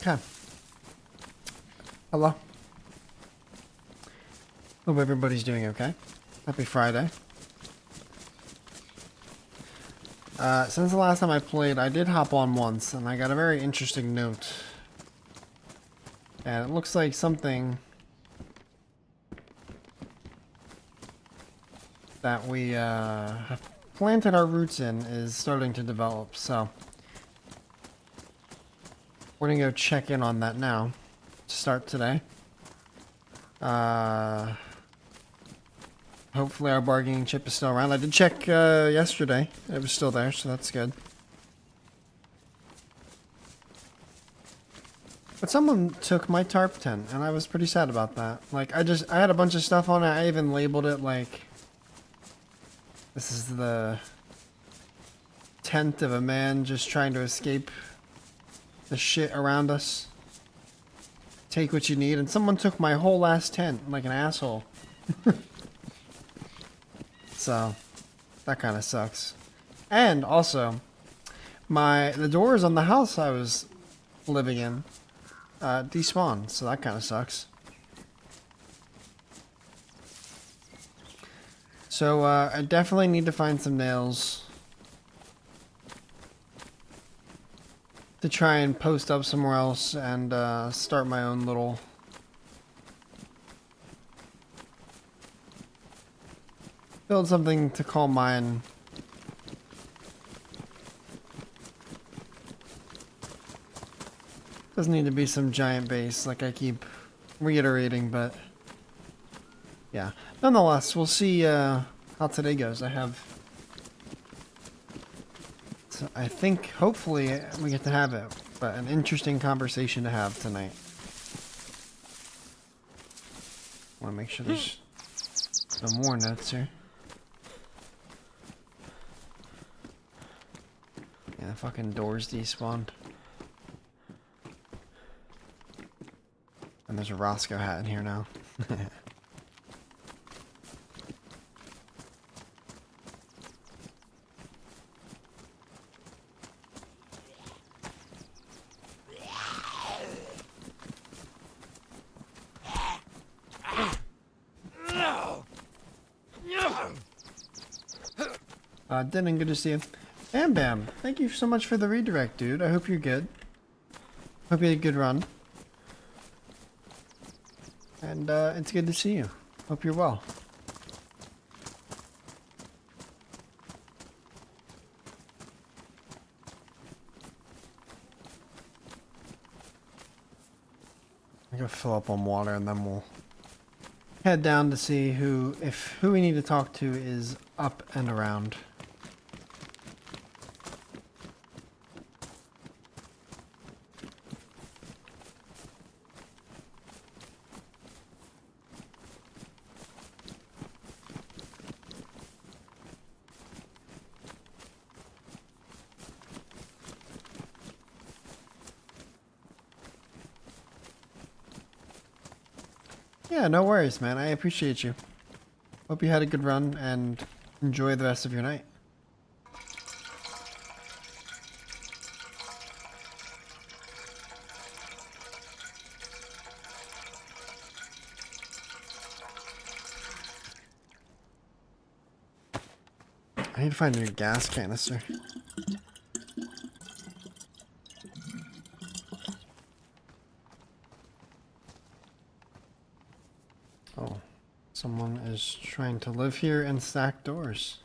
Okay. Hello. Hope everybody's doing okay. Happy Friday. Since the last time I played, I did hop on once, and I got a very interesting note. And it looks like something that we have planted our roots in is starting to develop, so we're gonna go check in on that now to start today. Hopefully our bargaining chip is still around. I did check yesterday. It was still there, so that's good. But someone took my tarp tent, and I was pretty sad about that. Like, I had a bunch of stuff on it. I even labeled it like, this is the tent of a man just trying to escape the shit around us. Take what you need. And someone took my whole last tent, like an asshole. So, that kind of sucks. And also, the doors on the house I was living in despawned, so that kind of sucks. So, I definitely need to find some nails to try and post up somewhere else and start my own little build something to call mine. Doesn't need to be some giant base like I keep reiterating, but yeah. Nonetheless, we'll see how today goes. So I think hopefully we get to have it, but an interesting conversation to have tonight. Want to make sure there's no more notes here. Yeah, the fucking doors despawned. And there's a Roscoe hat in here now. Dennon, good to see you. Bam Bam, thank you so much for the redirect, dude. I hope you're good. Hope you had a good run. And it's good to see you. Hope you're well. I'm gonna fill up on water and then we'll head down to see who we need to talk to is up and around. Yeah, no worries, man. I appreciate you. Hope you had a good run and enjoy the rest of your night. I need to find a new gas canister. Oh, someone is trying to live here and stack doors.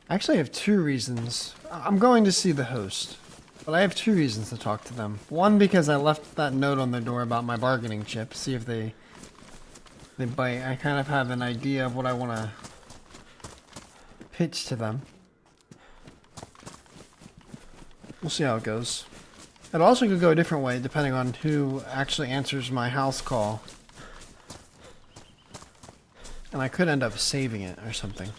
I actually have two reasons. I'm going to see the host, but I have two reasons to talk to them. One, because I left that note on their door about my bargaining chip, see if they bite. I kind of have an idea of what I want to pitch to them. We'll see how it goes. It also could go a different way depending on who actually answers my house call And I could end up saving it or something.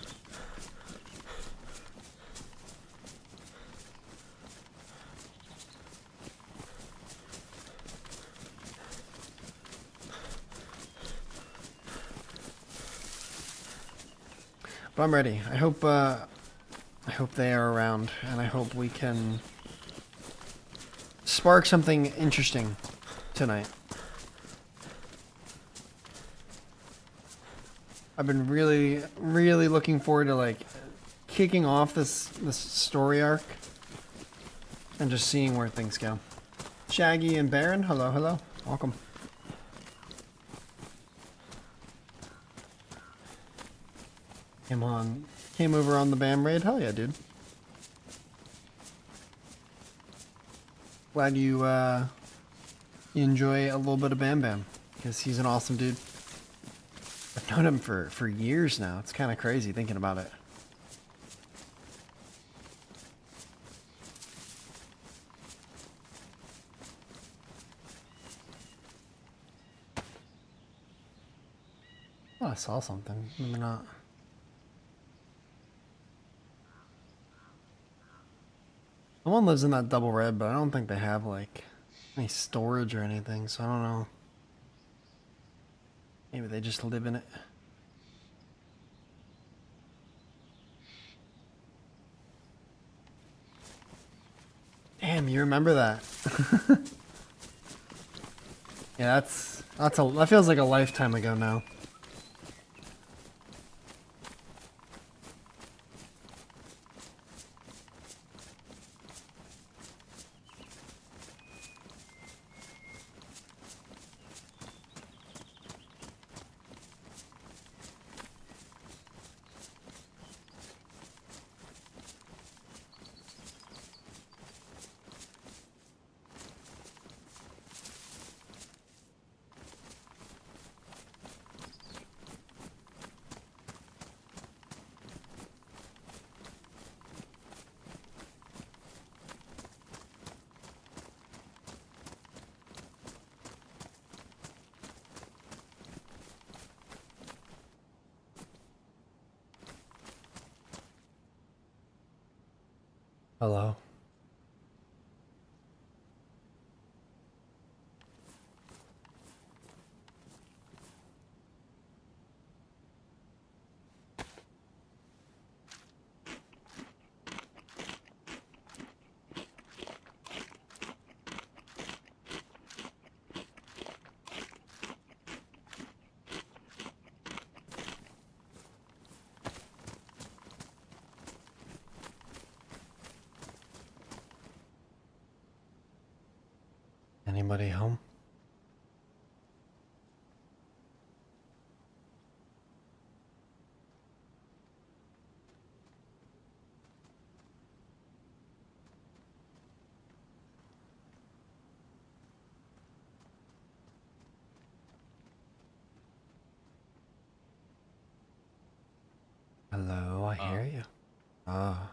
But I'm ready. I hope they are around, and I hope we can spark something interesting tonight. I've been really, really looking forward to like kicking off this story arc and just seeing where things go. Shaggy and Baron, hello, hello, welcome. Came over on the BAM raid. Hell yeah, dude. Glad you enjoy a little bit of Bam Bam, because he's an awesome dude. I've known him for years now. It's kind of crazy thinking about it. Oh, I saw something. Maybe not. Someone lives in that double red, but I don't think they have like any storage or anything, so I don't know. Maybe they just live in it. Damn, you remember that? Yeah, that feels like a lifetime ago now. Hello. Anybody home? Hello, I hear you. Ah.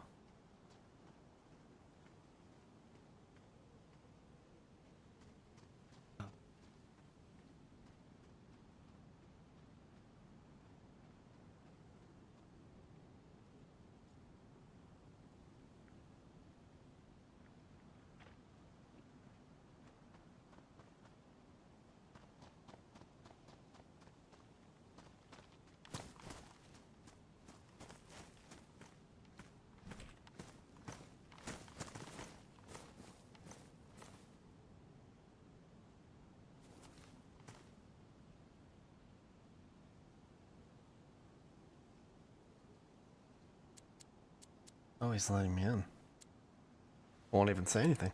Oh, he's letting me in. Won't even say anything.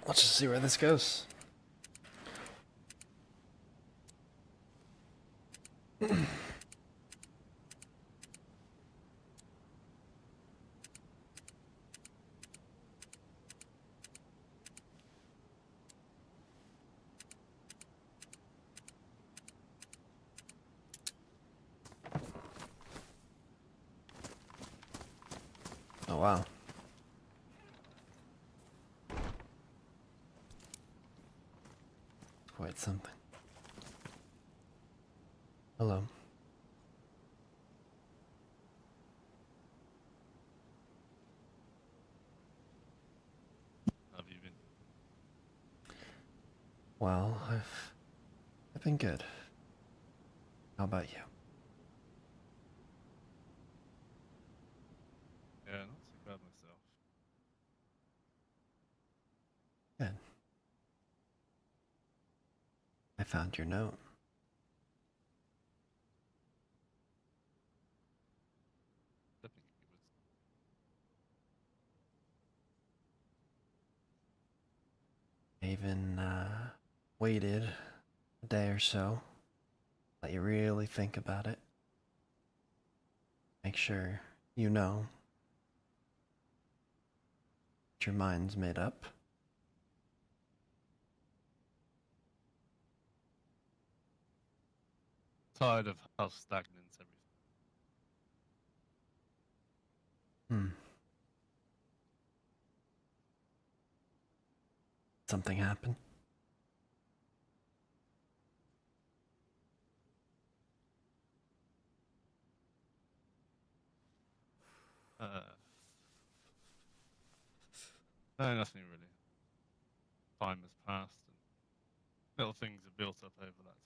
Let's just see where this goes. Oh, wow. Quite something. Hello. Well, I've been good. How about you? Yeah, not too bad myself. Good. I found your note. I think it was I even waited a day or so. Let you really think about it. Make sure you know that your mind's made up. tired of how stagnant everything. Hmm. Something happened? No, nothing really. Time has passed, and little things have built up over that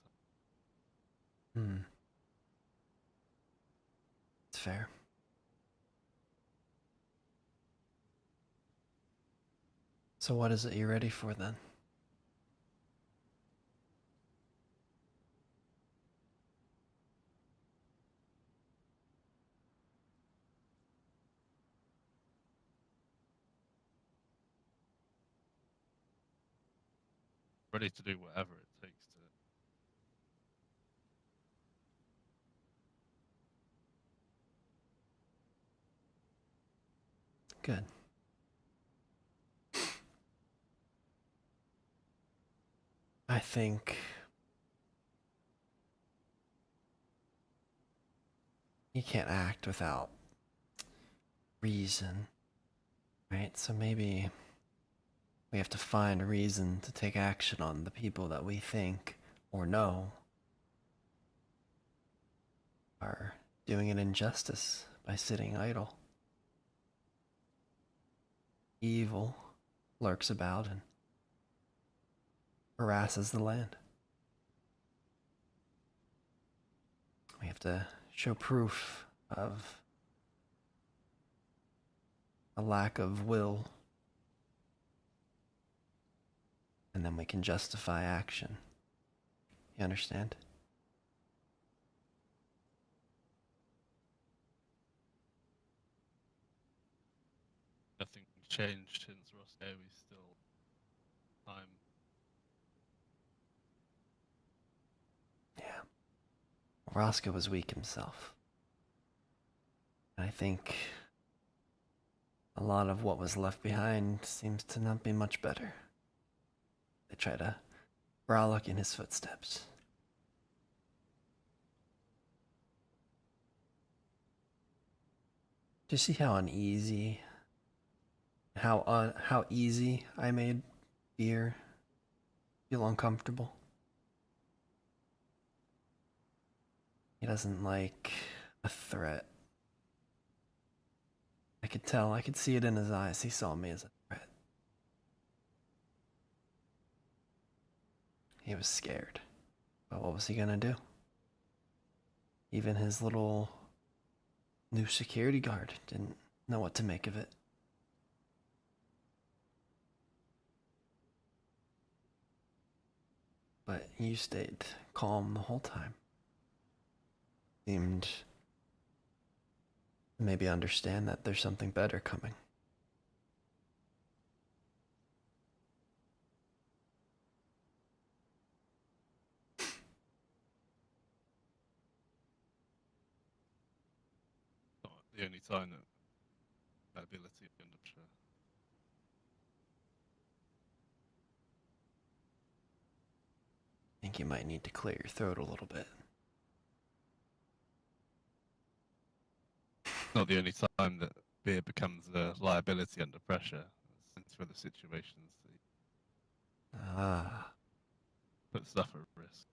time. Hmm. It's fair. So what is it you're ready for then? Ready to do whatever it takes to. Good. I think you can't act without reason, right? So maybe we have to find a reason to take action on the people that we think or know are doing an injustice by sitting idle. Evil lurks about and harasses the land. We have to show proof of a lack of will, and then we can justify action. You understand? Nothing changed since Roscoe is still time. Yeah. Roscoe was weak himself. And I think a lot of what was left behind seems to not be much better. They try to frolic in his footsteps. Do you see how uneasy, how easy I made fear feel uncomfortable? He doesn't like a threat. I could tell, I could see it in his eyes. He saw me as a threat. He was scared. But what was he gonna do? Even his little new security guard didn't know what to make of it. But you stayed calm the whole time. Seemed to maybe understand that there's something better coming. Not the only time that ability under pressure. I think you might need to clear your throat a little bit. Not the only time that beer becomes a liability under pressure. It's for the situations that Ah, put stuff at risk.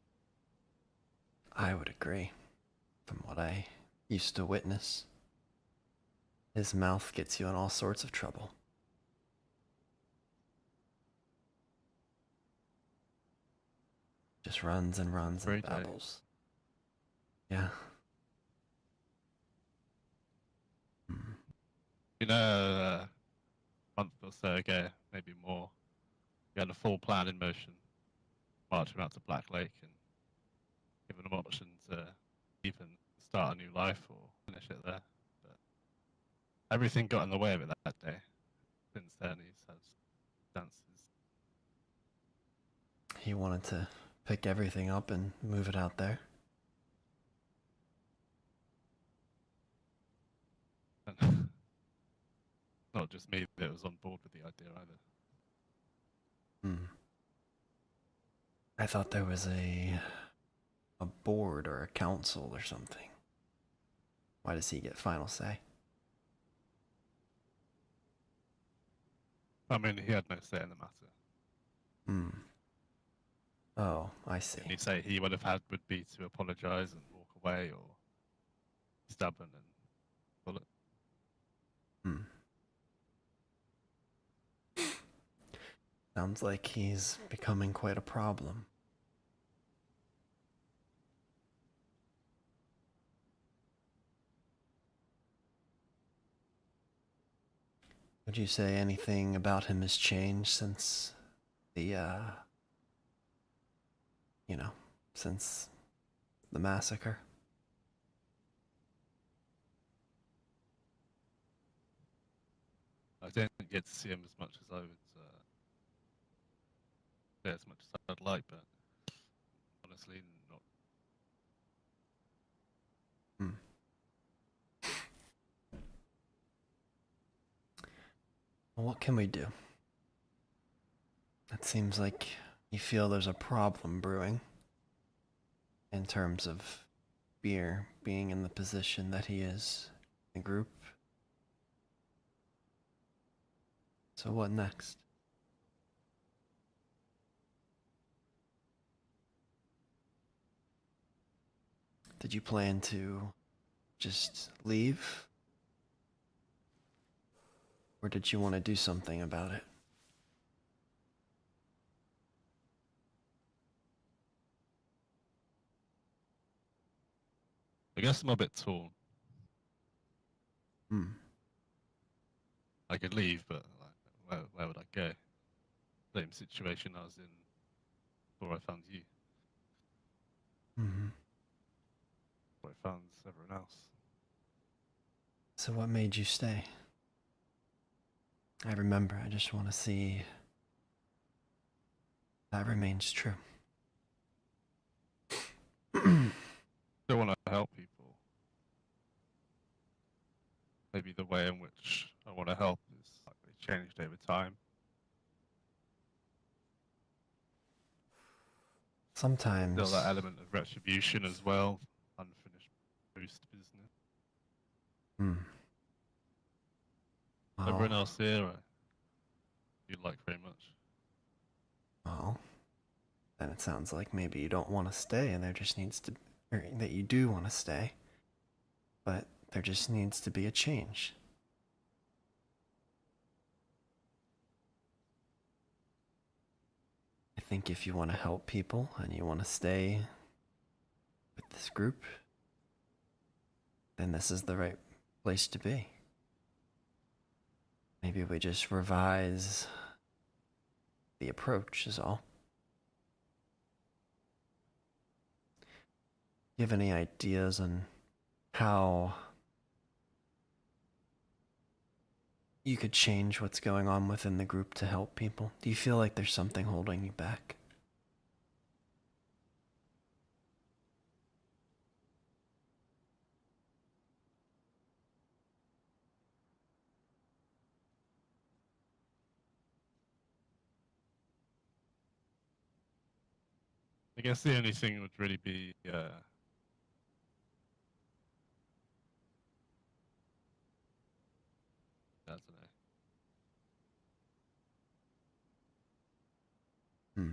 I would agree. From what I used to witness, his mouth gets you in all sorts of trouble. Just runs and runs Every and day. babbles. Yeah. Hmm. You know, a month or so ago, maybe more, we had a full plan in motion, marching out to Black Lake and giving them options to even start a new life or finish it there. But everything got in the way of it that day. Since then, he's had dances. He wanted to pick everything up and move it out there. And not just me that was on board with the idea either. Hmm. I thought there was a board or a council or something. Why does he get final say? I mean, he had no say in the matter. Hmm. Oh, I see. The only say he would have had would be to apologise and walk away or be stubborn and pull it. Hmm. Sounds like he's becoming quite a problem. Would you say anything about him has changed since the, since the massacre? I don't get to see him as much as I would, as much as I'd like, but honestly, not. Hmm. Well, what can we do? It seems like you feel there's a problem brewing in terms of Beer being in the position that he is in the group. So what next? Did you plan to just leave? Or did you want to do something about it? I guess I'm a bit torn. Hmm. I could leave, but like, where would I go? Same situation I was in before I found you, Mm-hmm. before I found everyone else. So what made you stay? I remember, I just want to see that remains true. Still want to help people. Maybe the way in which I want to help is slightly changed over time. Sometimes. Still that element of retribution as well, unfinished post business. Hmm. Everyone Well, else here, you like very much. well, then it sounds like maybe you don't want to stay and there just needs to, or that you do want to stay, but there just needs to be a change. I think if you want to help people and you want to stay with this group, then this is the right place to be. Maybe we just revise the approach is all. You have any ideas on how you could change what's going on within the group to help people? Do you feel like there's something holding you back? I guess the only thing would really be I don't know. Hmm.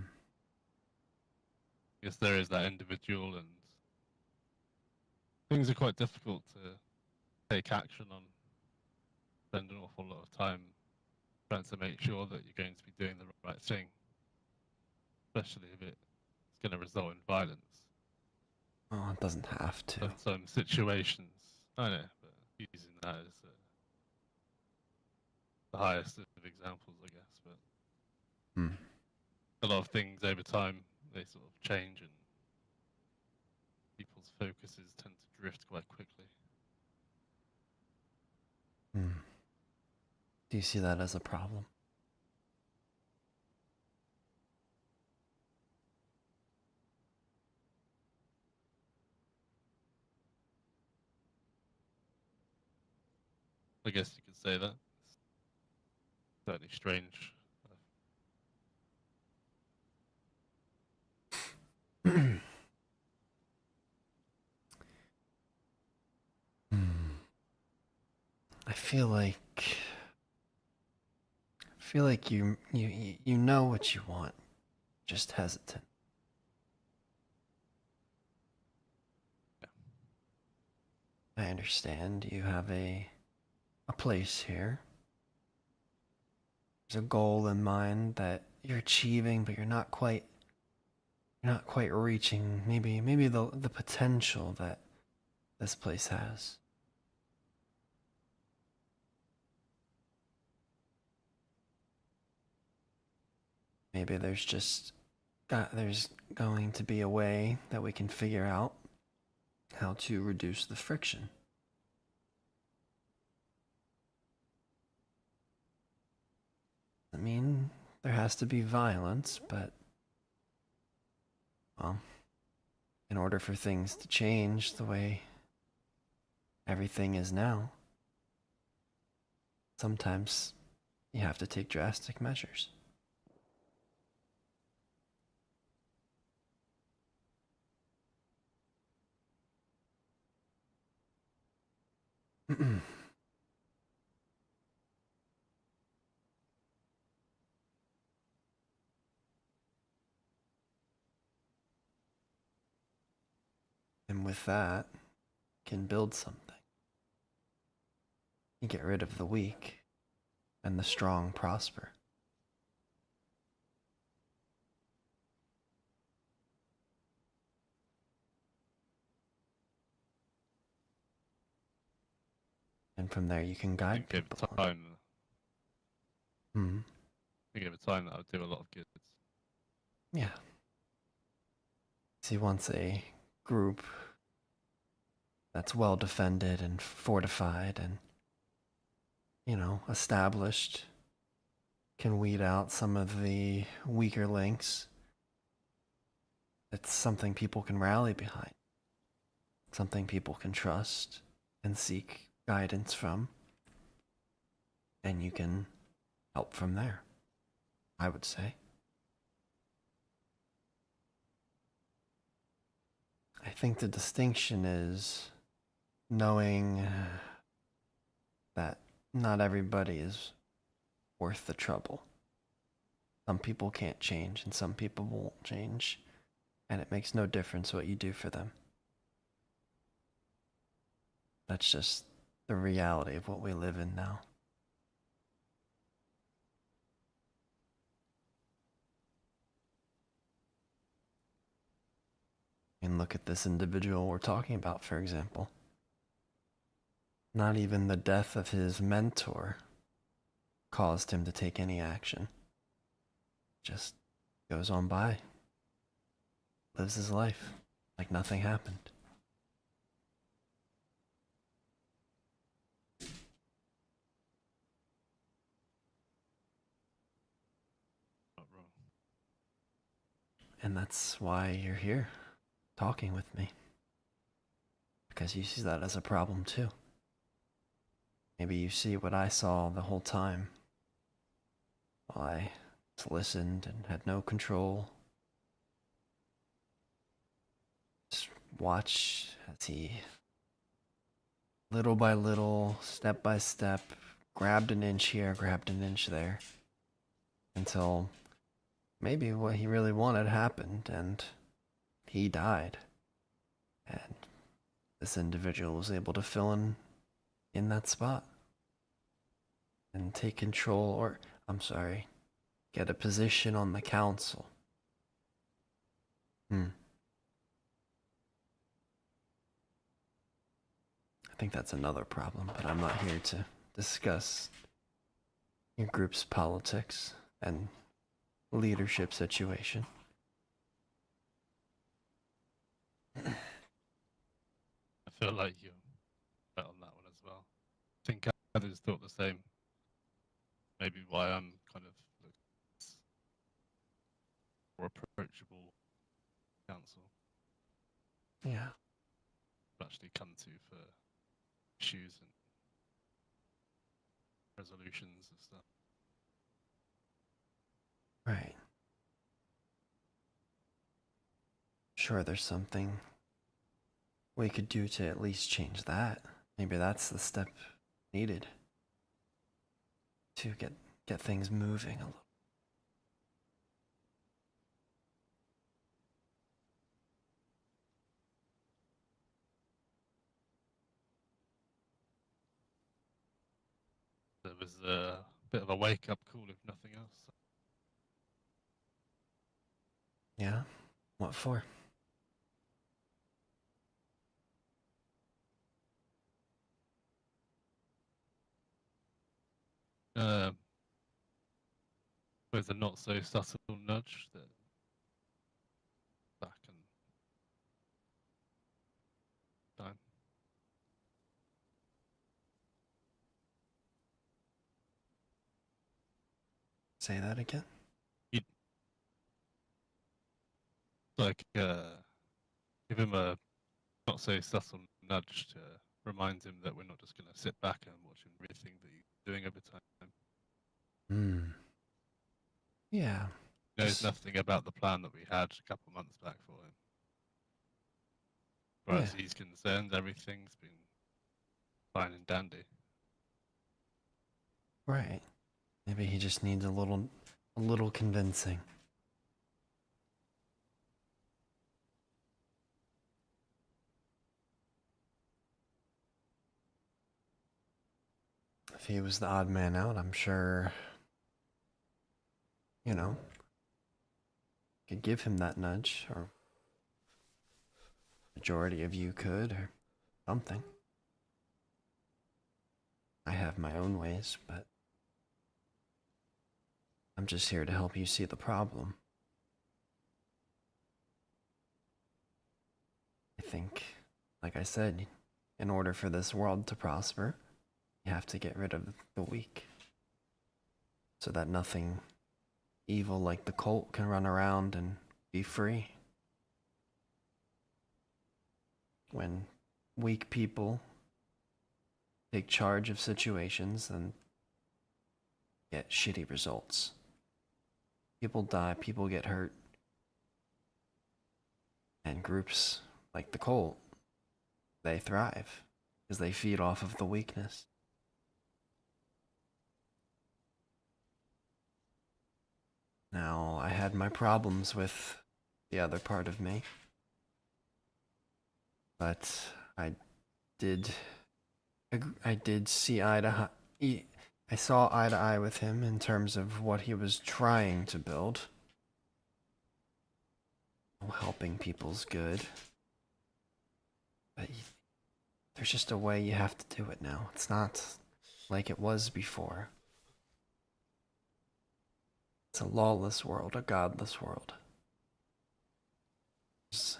I guess there is that individual, and things are quite difficult to take action on. Spend an awful lot of time trying to make sure that you're going to be doing the right thing, especially if it's going to result in violence. Oh, it doesn't have to. In some situations, I know, but using that as the highest of examples, I guess. But Hmm. a lot of things over time, they sort of change, and people's focuses tend to drift quite quickly. Hmm. Do you see that as a problem? I guess you could say that. It's certainly strange. Hmm. I feel like you know what you want, just hesitant. I understand you have a place here. There's a goal in mind that you're achieving, but you're not quite reaching maybe the potential that this place has. Maybe there's going to be a way that we can figure out how to reduce the friction. I mean, there has to be violence, but well, in order for things to change the way everything is now, sometimes you have to take drastic measures. And with that, can build something. You get rid of the weak, and the strong prosper. And from there, you can I guide think people. over time, Hmm. I think over time that would do a lot of good. Yeah. See, once a group that's well defended and fortified and, established can weed out some of the weaker links, it's something people can rally behind, something people can trust and seek guidance from, and you can help from there, I would say. I think the distinction is knowing that not everybody is worth the trouble. Some people can't change and some people won't change, and it makes no difference what you do for them. That's just the reality of what we live in now. And look at this individual we're talking about, for example. Not even the death of his mentor caused him to take any action. Just goes on by, lives his life like nothing happened. Not wrong. And that's why you're here, talking with me. Because you see that as a problem too. Maybe you see what I saw the whole time. While I just listened and had no control. Just watch as he, little by little, step by step, grabbed an inch here, grabbed an inch there. Until maybe what he really wanted happened and he died. And this individual was able to fill in that spot and take control, or I'm sorry, get a position on the council. Hmm. I think that's another problem, but I'm not here to discuss your group's politics and leadership situation. I feel like you're right on that one as well. I think others thought the same. Maybe why I'm kind of more approachable council Yeah. to actually come to for issues and resolutions and stuff. Right. Sure, there's something we could do to at least change that. Maybe that's the step needed to get things moving a little. There was a bit of a wake-up call, if nothing else. Yeah? What for? With a not so subtle nudge that back and time. Say that again? You'd like give him a not so subtle nudge to remind him that we're not just going to sit back and watch everything that he's doing over time. Hmm. Yeah. He knows Just, nothing about the plan that we had a couple of months back for him. As far yeah. as he's concerned, everything's been fine and dandy. Right. Maybe he just needs a little convincing. If he was the odd man out, I'm sure, you know, could give him that nudge, or majority of you could, or something. I have my own ways, but I'm just here to help you see the problem. I think, like I said, in order for this world to prosper, you have to get rid of the weak. So that nothing evil like the cult can run around and be free. When weak people take charge of situations and get shitty results. People die, people get hurt. And groups like the cult, they thrive because they feed off of the weakness. Now, I had my problems with the other part of me, but did I did see eye to eye. I saw eye to eye with him in terms of what he was trying to build. Helping people's good. But there's just a way you have to do it now. It's not like it was before. It's a lawless world, a godless world. There's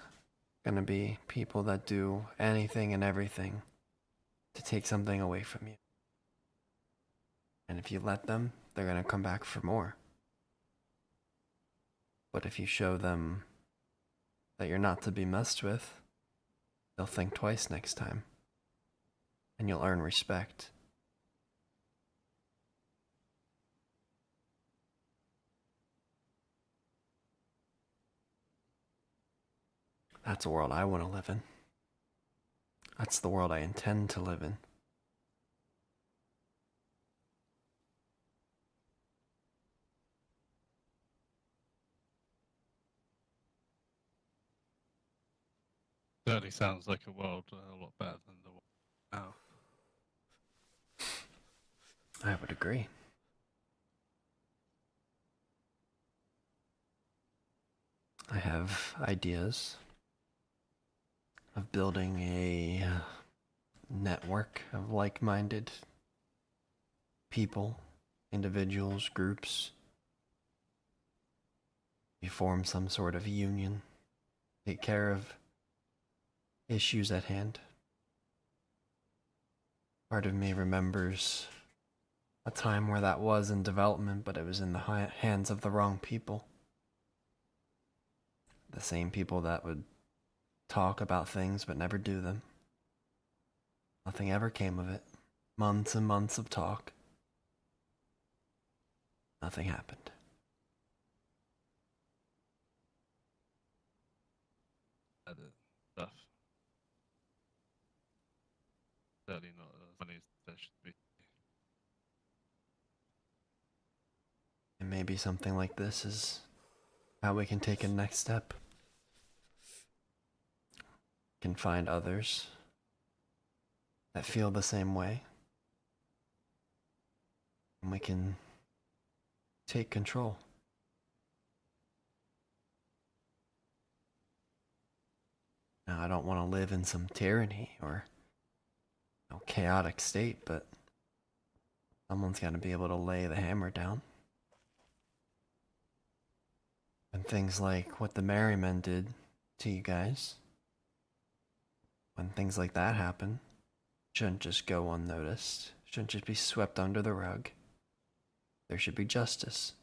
gonna be people that do anything and everything to take something away from you. And if you let them, they're gonna come back for more. But if you show them that you're not to be messed with, they'll think twice next time. And you'll earn respect. That's a world I want to live in. That's the world I intend to live in. Certainly sounds like a world a lot better than the one now. I would agree. I have ideas of building a network of like-minded people, individuals, groups. We form some sort of union, take care of issues at hand. Part of me remembers a time where that was in development, but it was in the hands of the wrong people. The same people that would talk about things but never do them. Nothing ever came of it. Months and months of talk. Nothing happened. Other stuff. Certainly not as funny as there should be. And maybe something like this is how we can take a next step. Can find others that feel the same way. And we can take control. Now, I don't want to live in some tyranny or chaotic state, but someone's got to be able to lay the hammer down. And things like what the Merrymen did to you guys, when things like that happen, shouldn't just go unnoticed, shouldn't just be swept under the rug. There should be justice.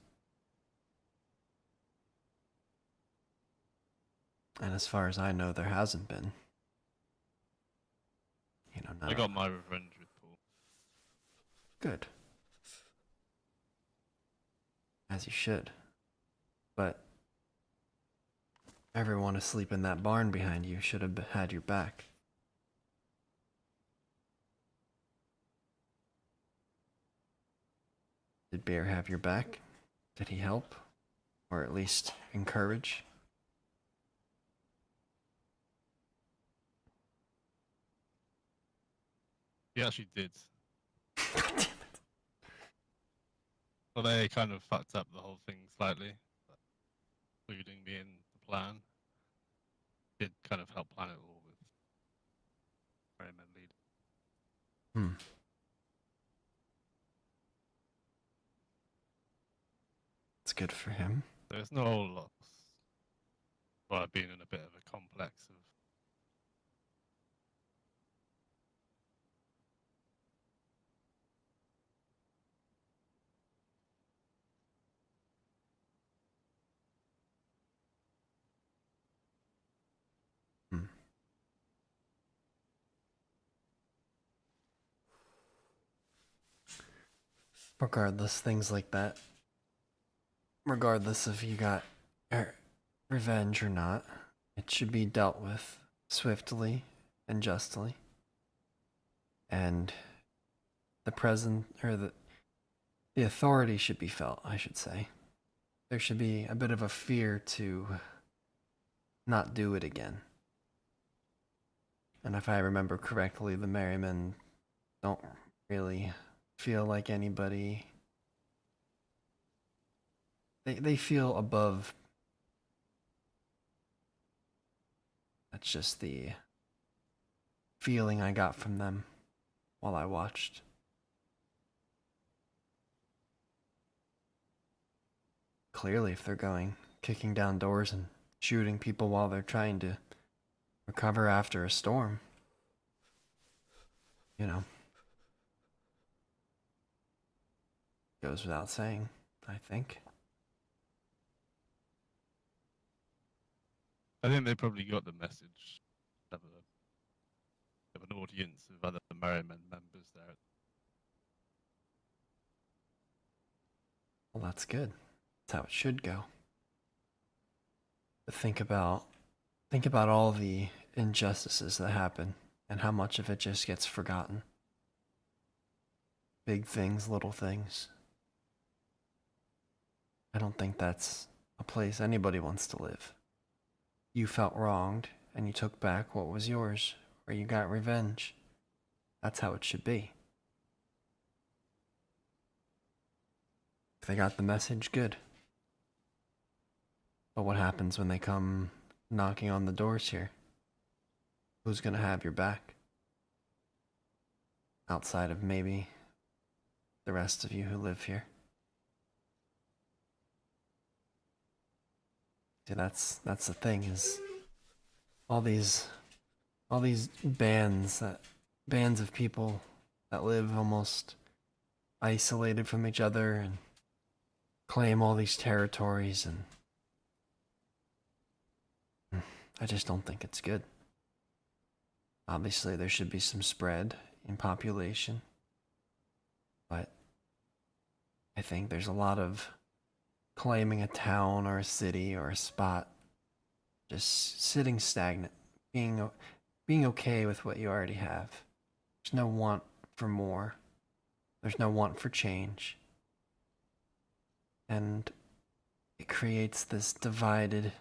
And as far as I know, there hasn't been. I got my revenge with Paul. Good. As you should. But everyone asleep in that barn behind you should have had your back. Did Bear have your back? Did he help? Or at least encourage? He actually did. Well, they kind of fucked up the whole thing slightly, including me in the plan. Did kind of help plan it all with Merryman lead. It's good for him. There's no whole lot. Well, I've been in a bit of a complex of Regardless, things like that. Regardless if you got revenge or not, it should be dealt with swiftly and justly. And the authority should be felt, I should say. There should be a bit of a fear to not do it again. And if I remember correctly, the Merrymen don't really feel like anybody. They feel above. That's just the feeling I got from them while I watched. Clearly, if they're going, kicking down doors and shooting people while they're trying to recover after a storm, goes without saying, I think. I think they probably got the message. Have an audience of other Merryman members there. Well, that's good. That's how it should go. But think about all the injustices that happen and how much of it just gets forgotten. Big things, little things. I don't think that's a place anybody wants to live. You felt wronged and you took back what was yours, or you got revenge. That's how it should be. If they got the message, good. But what happens when they come knocking on the doors here? Who's gonna have your back? Outside of maybe the rest of you who live here. See, that's the thing, is all these bands of people that live almost isolated from each other and claim all these territories, and I just don't think it's good. Obviously, there should be some spread in population, but I think there's a lot of claiming a town or a city or a spot, just sitting stagnant, being okay with what you already have. There's no want for more. There's no want for change. And it creates this divided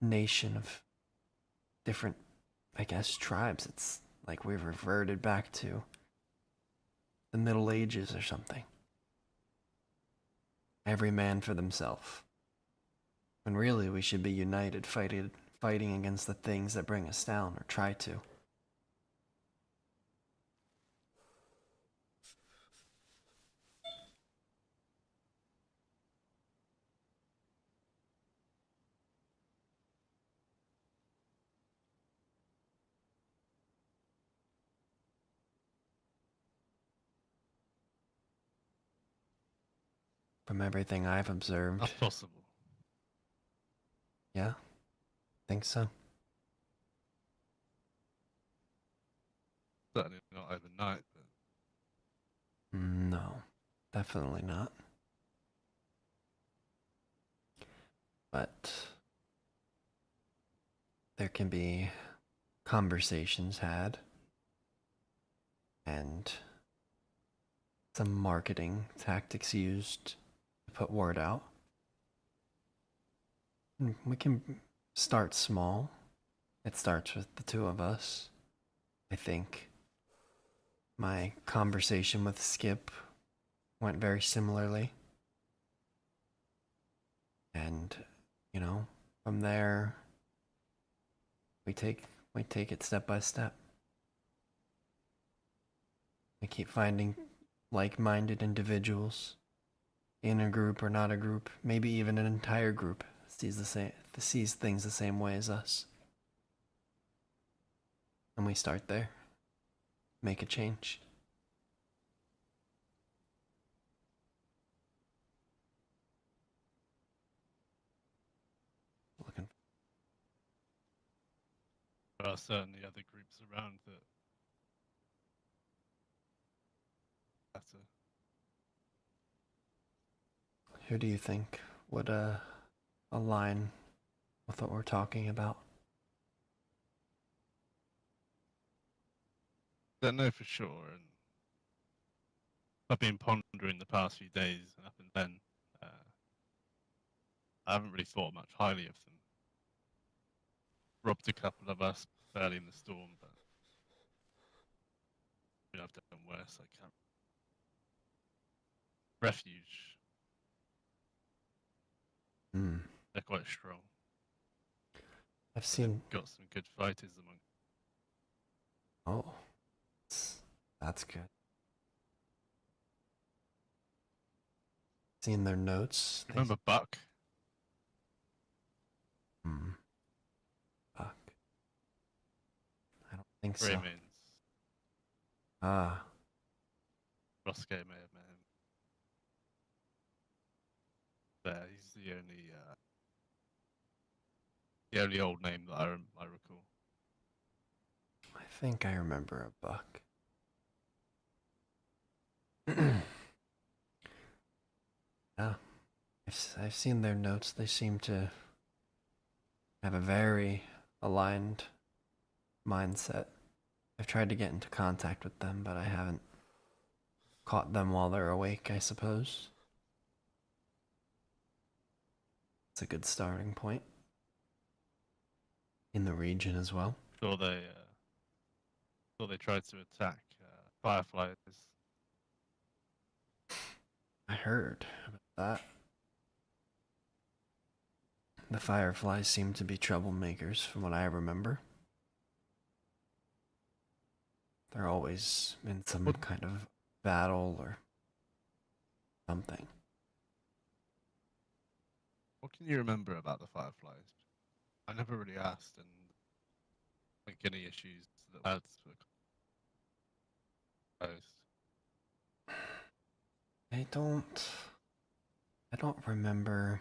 nation of different, I guess, tribes. It's like we've reverted back to the Middle Ages or something. Every man for themselves. When really we should be united, fighting against the things that bring us down, or try to. From everything I've observed. That's possible. Yeah, think so. Certainly not overnight, but No, definitely not. But there can be conversations had and some marketing tactics used to put word out. We can start small. It starts with the two of us. I think my conversation with Skip went very similarly. And, you know, from there we take it step by step. We keep finding like-minded individuals in a group or not a group, maybe even an entire group sees things the same way as us. And we start there. Make a change. Looking. there are certainly other groups around that better. Who do you think would align with what we're talking about? Don't know for sure, and I've been pondering the past few days, and up and then I haven't really thought much highly of them. Robbed a couple of us early in the storm, but I've done worse. I can't. Refuge. Hmm. They're quite strong. I've seen. Got some good fighters among. Oh, that's good. Seen their notes. Remember Buck? Hmm. Fuck. I don't think so. Raymond's. Ah. Roscoe may have met him. There, he's the only old name that I recall. I think I remember a Buck. Yeah. I've seen their notes. They seem to have a very aligned mindset. I've tried to get into contact with them, but I haven't caught them while they're awake, I suppose. It's a good starting point. In the region as well. Sure they tried to attack Fireflies. I heard about that. the Fireflies seem to be troublemakers from what I remember. They're always in some kind of battle or something. What can you remember about the Fireflies? I never really asked, and I think any issues that had were closed. I don't remember.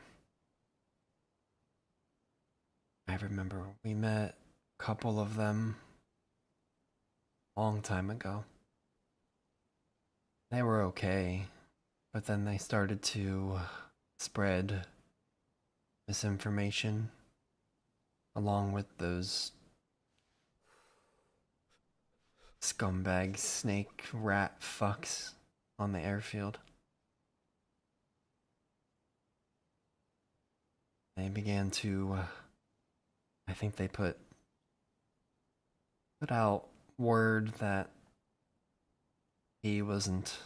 I remember we met a couple of them a long time ago. They were okay, but then they started to spread misinformation along with those scumbag snake rat fucks on the airfield. They began to, I think they put out word that he wasn't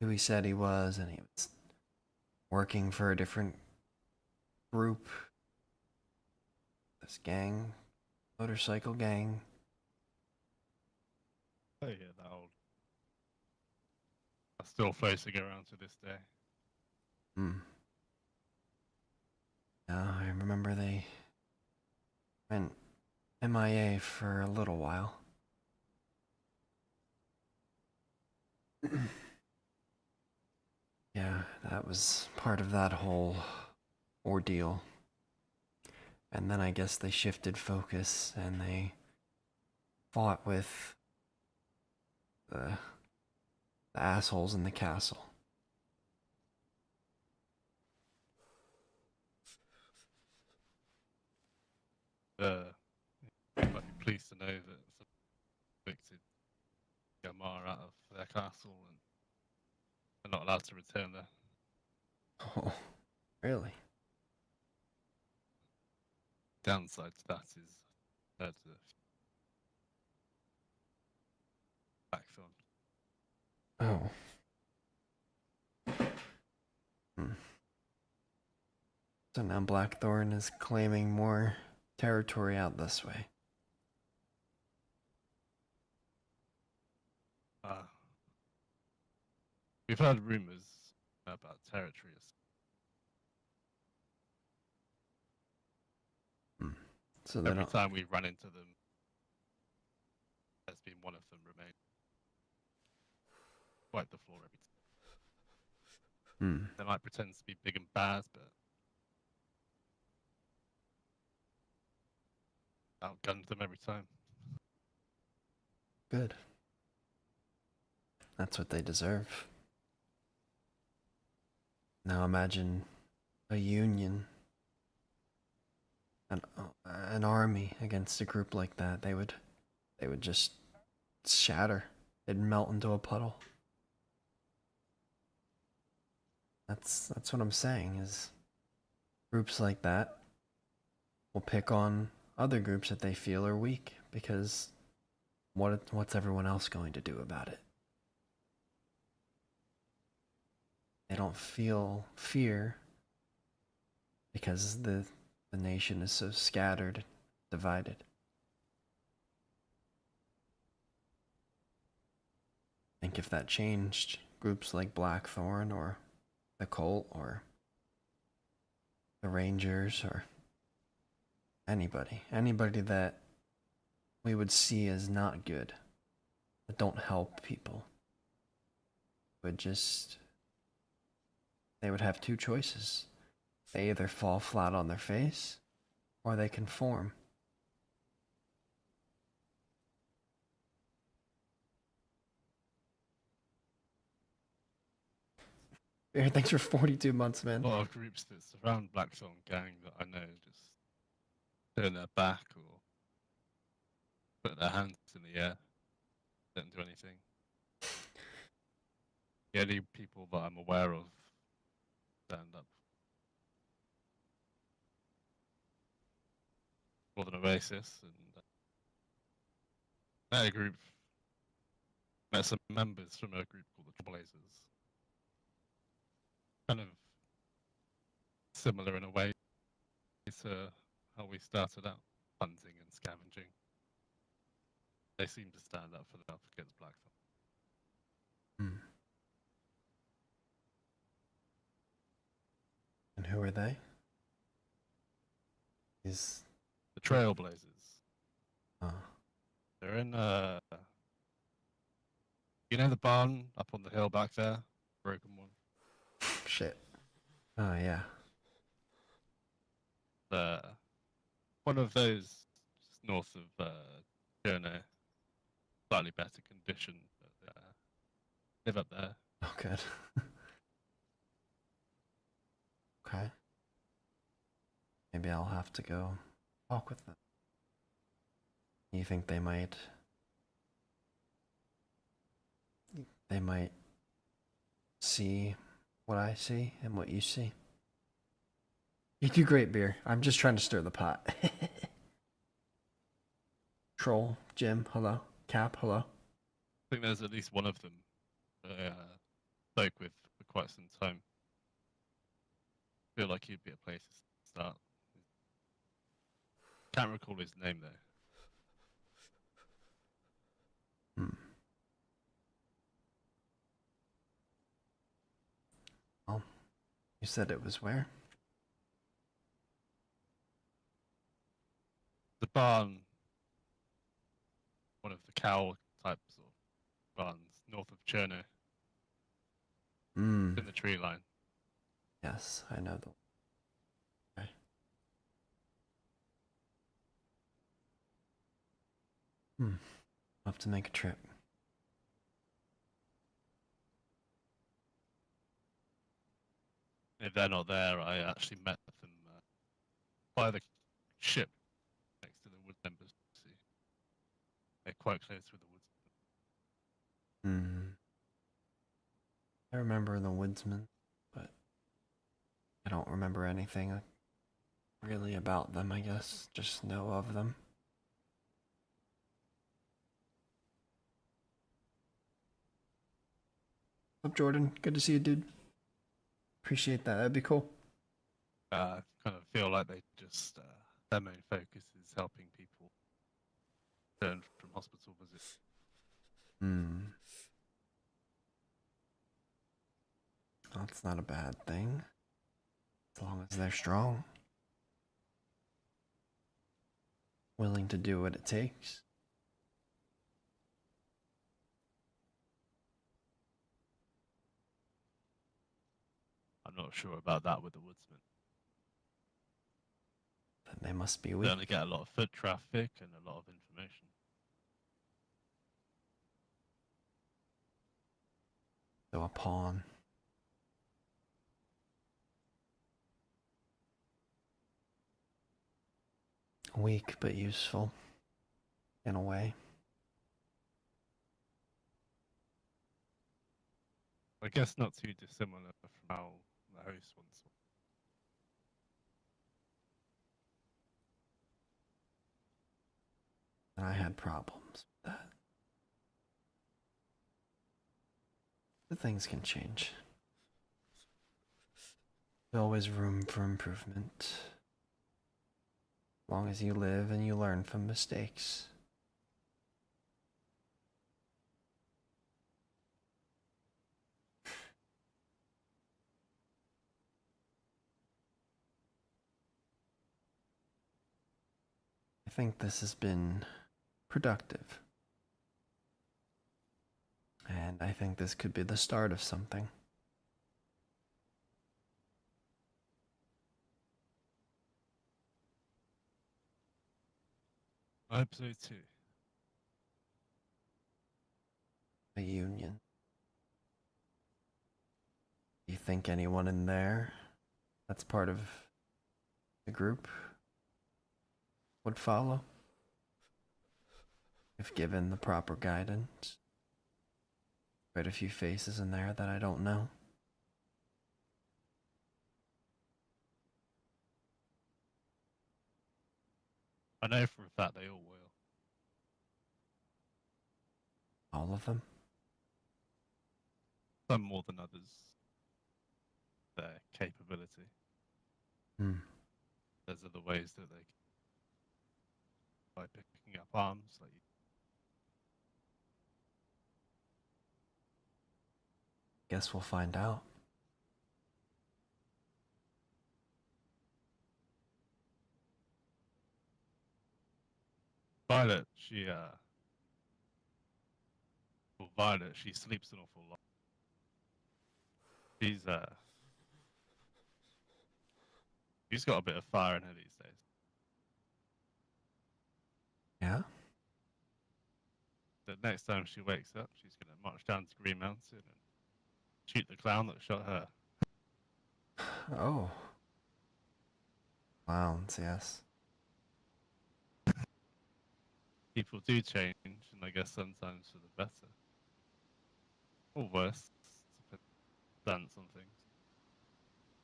who he said he was, and he was working for a different group. This gang, motorcycle gang. Oh yeah, that old. That's still floating around to this day. Hmm. Yeah, I remember they went MIA for a little while. Yeah, that was part of that whole ordeal. And then I guess they shifted focus and they fought with the assholes in the castle. You might be pleased to know that some evicted Yamar out of their castle, and they're not allowed to return there. Oh, really? Downside to that is that's a backfill. Oh. Hmm. So now Blackthorn is claiming more territory out this way. We've heard rumors about territory. Hmm. So they Every don't. time we run into them, there's been one of them remain. Wipe the floor every time. Hmm. They might pretend to be big and bad, but outgunned them every time. Good. That's what they deserve. Now imagine a union, an army against a group like that. They would just shatter. They'd melt into a puddle. That's what I'm saying is groups like that will pick on other groups that they feel are weak because what's everyone else going to do about it? They don't feel fear because the nation is so scattered, divided. I think if that changed, groups like Blackthorn or the Cult or the Rangers or anybody that we would see as not good, that don't help people, would just, they would have two choices. They either fall flat on their face or they conform. Bear, thanks for 42 months, man. A lot of groups that surround Blackthorn Gang that I know just turn their back or put their hands in the air, don't do anything. The only people that I'm aware of stand up for an Oasis, and met a group, met some members from a group called the Trailblazers. Kind of similar in a way. to how we started out, hunting and scavenging. They seem to stand up for the against black. Hmm. And who are they? These. The Trailblazers. Oh. They're in you know the barn up on the hill back there? Broken one. Shit. Oh, yeah. One of those just north of Journey. Slightly better condition, but live up there. Oh, good. Okay. Maybe I'll have to go talk with them. You think they might see what I see and what you see? You do great, beer. I'm just trying to stir the pot. Troll, Jim, hello. Cap, hello. I think there's at least one of them I spoke with for quite some time. Feel like he'd be a place to start. Can't recall his name though. Well, you said it was where? The barn, one of the cow types of barns north of Cherno, in the tree line. Yes, I know the. Okay. I'll have to make a trip. If they're not there, I actually met them by the ship next to the wood embassy. They're quite close with the woods. I remember the woodsman, but I don't remember anything really about them, I guess. Just know of them. What's up, Jordan? Good to see you, dude. Appreciate that. That'd be cool. Kind of feel like they just their main focus is helping people return from hospital visits. That's not a bad thing, as long as they're strong, willing to do what it takes. I'm not sure about that with the woodsman. Then they must be They weak. only get a lot of foot traffic and a lot of information. So a pawn. Weak but useful, in a way. I guess not too dissimilar from how the host once was. And I had problems with that. But things can change. There's always room for improvement. As long as you live and you learn from mistakes. I think this has been productive. And I think this could be the start of something. I hope so too. A union. Do you think anyone in there that's part of the group would follow? If given the proper guidance? Quite a few faces in there that I don't know. I know for a fact they all will. All of them? Some more than others. Their capability. There's there's other ways that they can, by picking up arms. Like, Guess we'll find out. Violet, Violet, she sleeps an awful lot. She's she's got a bit of fire in her these days. Yeah? The next time she wakes up, she's gonna march down to Green Mountain and shoot the clown that shot her. Oh. Clowns, yes. People do change, and I guess sometimes for the better. Or worse, depends on things.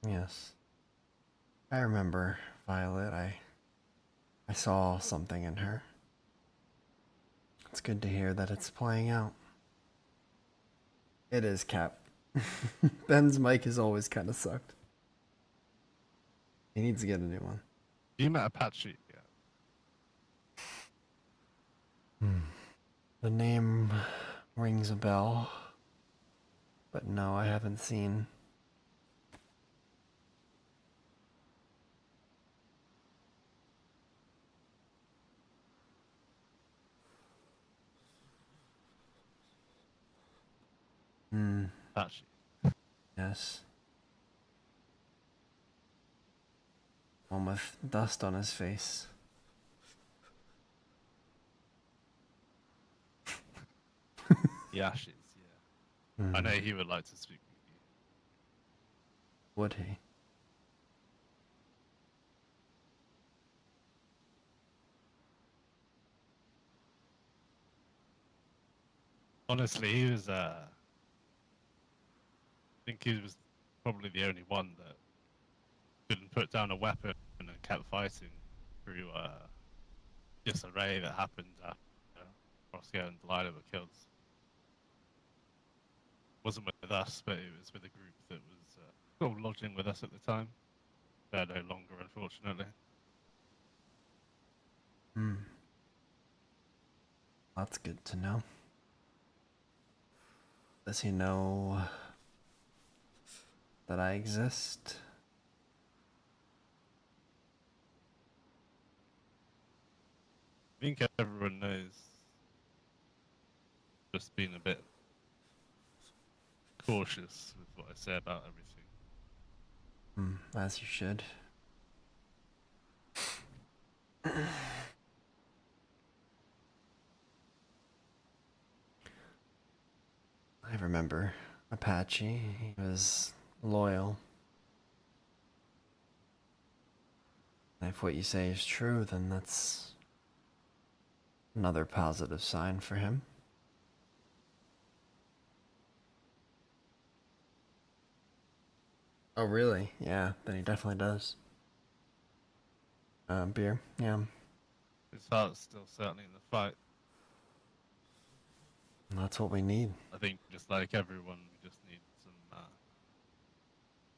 Yes. I remember Violet. I saw something in her. It's good to hear that it's playing out. It is, Cap. Ben's mic has always kind of sucked. He needs to get a new one. You met Apache, yeah. The name rings a bell, but no, I haven't seen. Apache. Yes. One with dust on his face. The Ashes, yeah. I know he would like to speak with you. Would he? Honestly, he was, I think he was probably the only one that didn't put down a weapon and kept fighting through disarray that happened after Roscoe and Delilah were killed. Wasn't with us, but it was with a group that was still lodging with us at the time. They're no longer, unfortunately. That's good to know. Does he know that I exist? I think everyone knows. Just being a bit cautious with what I say about everything. As you should. I remember Apache. He was loyal. And if what you say is true, then that's another positive sign for him. Oh, really? Yeah, then he definitely does. Beer? Yeah. His heart's still certainly in the fight. That's what we need. I think just like everyone, we just need some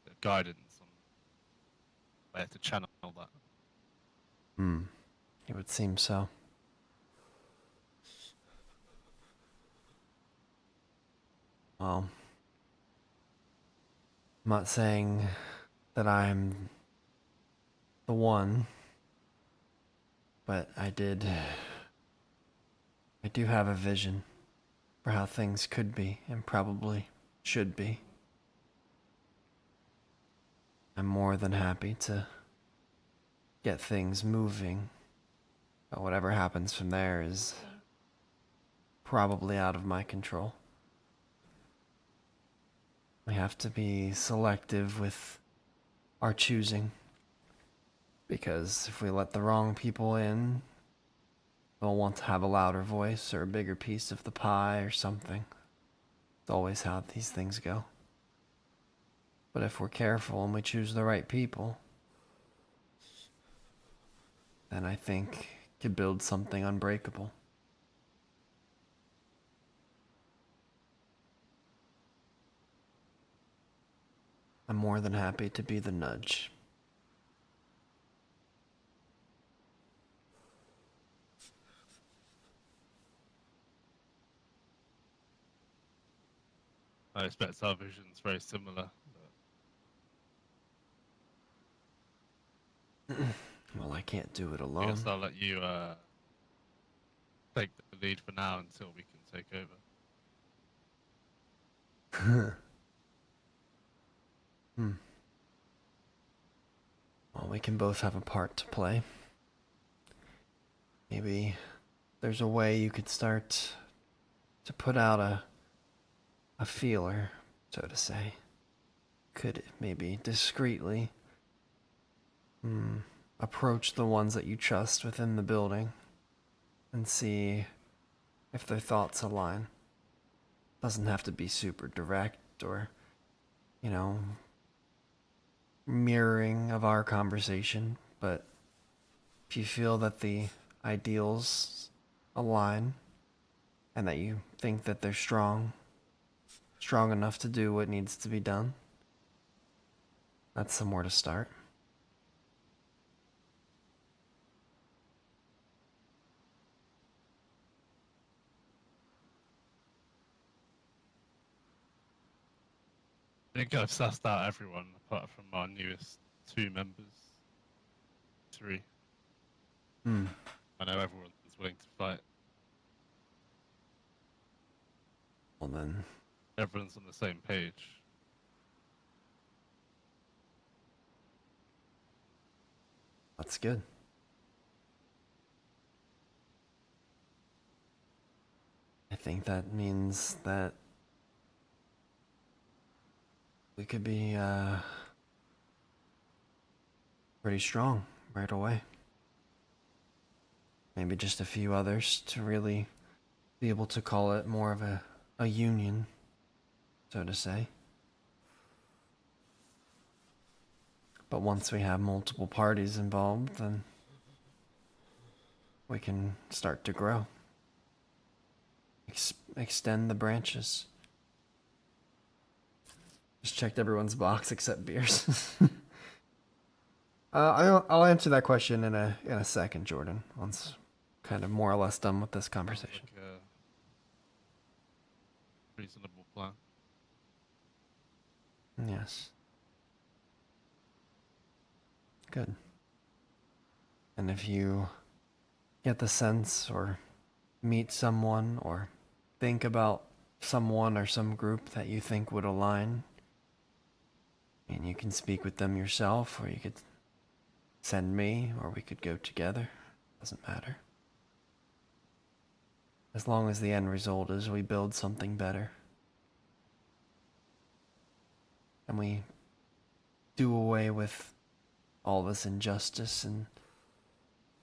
bit of guidance on where to channel that. It would seem so. Well, I'm not saying that I'm the one, but I do have a vision for how things could be and probably should be. I'm more than happy to get things moving, but whatever happens from there is probably out of my control. We have to be selective with our choosing, because if we let the wrong people in, they'll want to have a louder voice or a bigger piece of the pie or something. It's always how these things go. But if we're careful and we choose the right people, then I think could build something unbreakable. I'm more than happy to be the nudge. I expect our vision's very similar. But Well, I can't do it I alone. guess I'll let you take the lead for now until we can take over. Hmm. Well, we can both have a part to play. Maybe there's a way you could start to put out a feeler, so to say. Could maybe discreetly approach the ones that you trust within the building and see if their thoughts align. Doesn't have to be super direct or, you know, mirroring of our conversation, but if you feel that the ideals align and that you think that they're strong enough to do what needs to be done, that's somewhere to start. I think I've sussed out everyone apart from our newest 2 members. 3. Hmm. I know everyone's willing to fight. Well then, Everyone's on the same page. that's good. I think that means that we could be pretty strong right away. Maybe just a few others to really be able to call it more of a union, so to say. But once we have multiple parties involved, then we can start to grow. Extend the branches. Just checked everyone's box except beers. I'll answer that question in a second, Jordan. Once kind of more or less done with this conversation. Like a reasonable plan. Yes. Good. And if you get the sense or meet someone or think about someone or some group that you think would align, and you can speak with them yourself, or you could send me, or we could go together. Doesn't matter. As long as the end result is we build something better. And we do away with all this injustice and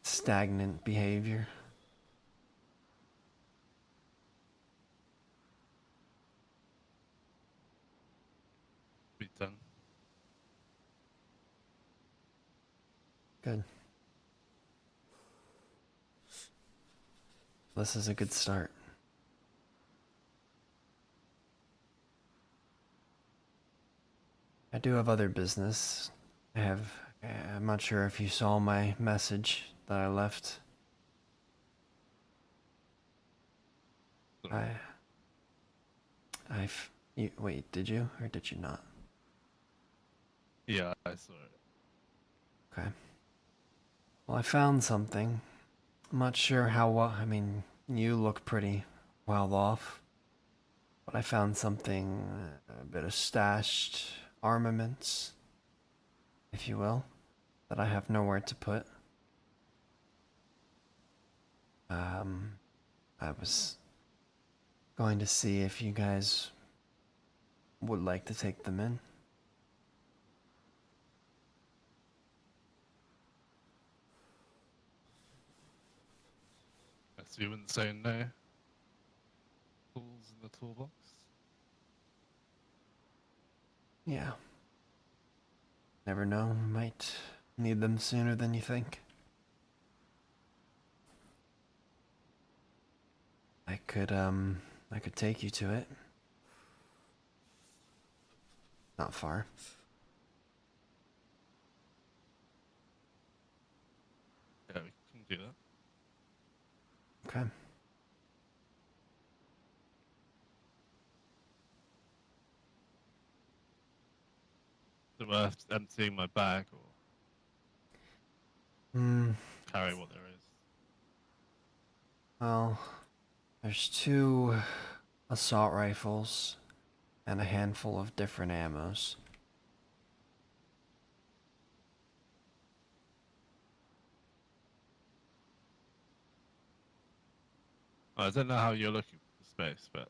stagnant behavior. Be done. Good. This is a good start. I do have other business. I'm not sure if you saw my message that I left. Sorry. Wait, did you or did you not? Yeah, I saw it. Okay. Well, I found something. I'm not sure how well, I mean, you look pretty well off, but I found something, a bit of stashed armaments, if you will, that I have nowhere to put. I was going to see if you guys would like to take them in. So you wouldn't say no? Tools in the toolbox? Yeah. Never know, might need them sooner than you think. I could take you to it. Not far. Yeah, we can do that. Okay. worth emptying my bag or Hmm. carry what there is? Well, there's 2 assault rifles and a handful of different ammos. I don't know how you're looking for space, but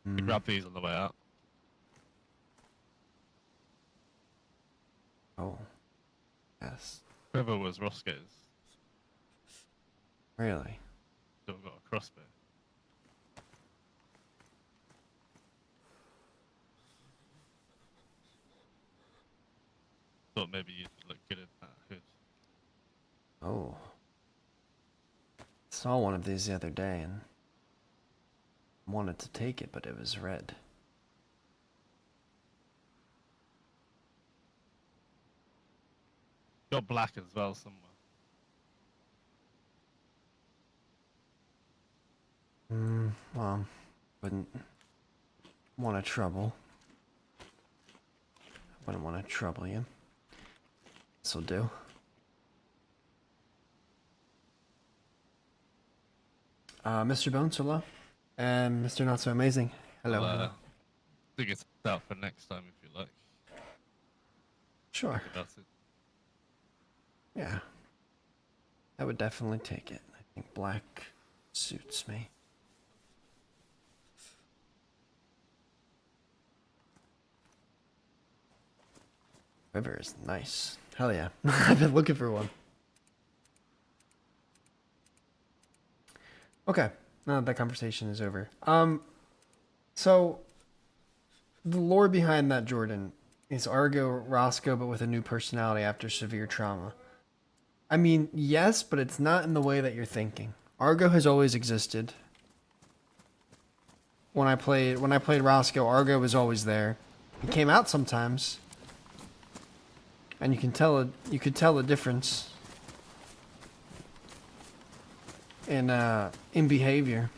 you Hmm. grab these on the way out. Oh, yes. Whoever was Roscoe's Really? still got a crossbow. Thought maybe you'd look good in that hood. Oh. Saw one of these the other day and wanted to take it, but it was red. Got black as well somewhere. Well, wouldn't want to trouble. Wouldn't want to trouble you. This'll do. Mr. Bones, hello. And Mr. Not So Amazing, hello. I'll, Hello. dig it out for next time if you like. Sure. Think about it. Yeah. I would definitely take it. I think black suits me. River is nice. Hell yeah. I've been looking for one. Okay. Now that conversation is over. So the lore behind that, Jordan, is Argo Roscoe but with a new personality after severe trauma. I mean, yes, but it's not in the way that you're thinking. Argo has always existed. When I played Roscoe, Argo was always there. He came out sometimes. And you could tell a difference in behavior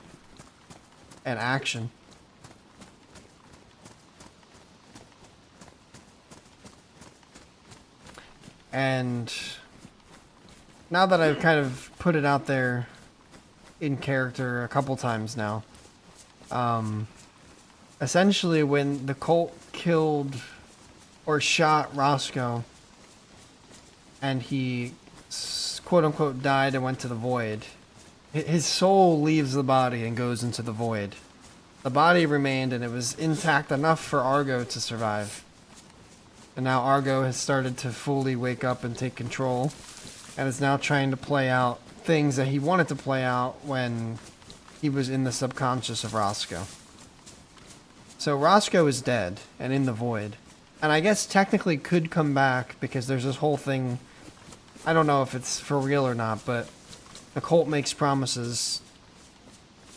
and action. And now that I've kind of put it out there in character a couple times now, essentially when the cult killed or shot Roscoe and he quote unquote died and went to the void, his soul leaves the body and goes into the void. The body remained and it was intact enough for Argo to survive. And now Argo has started to fully wake up and take control and is now trying to play out things that he wanted to play out when he was in the subconscious of Roscoe. So Roscoe is dead and in the void. And I guess technically could come back because there's this whole thing, I don't know if it's for real or not, but the cult makes promises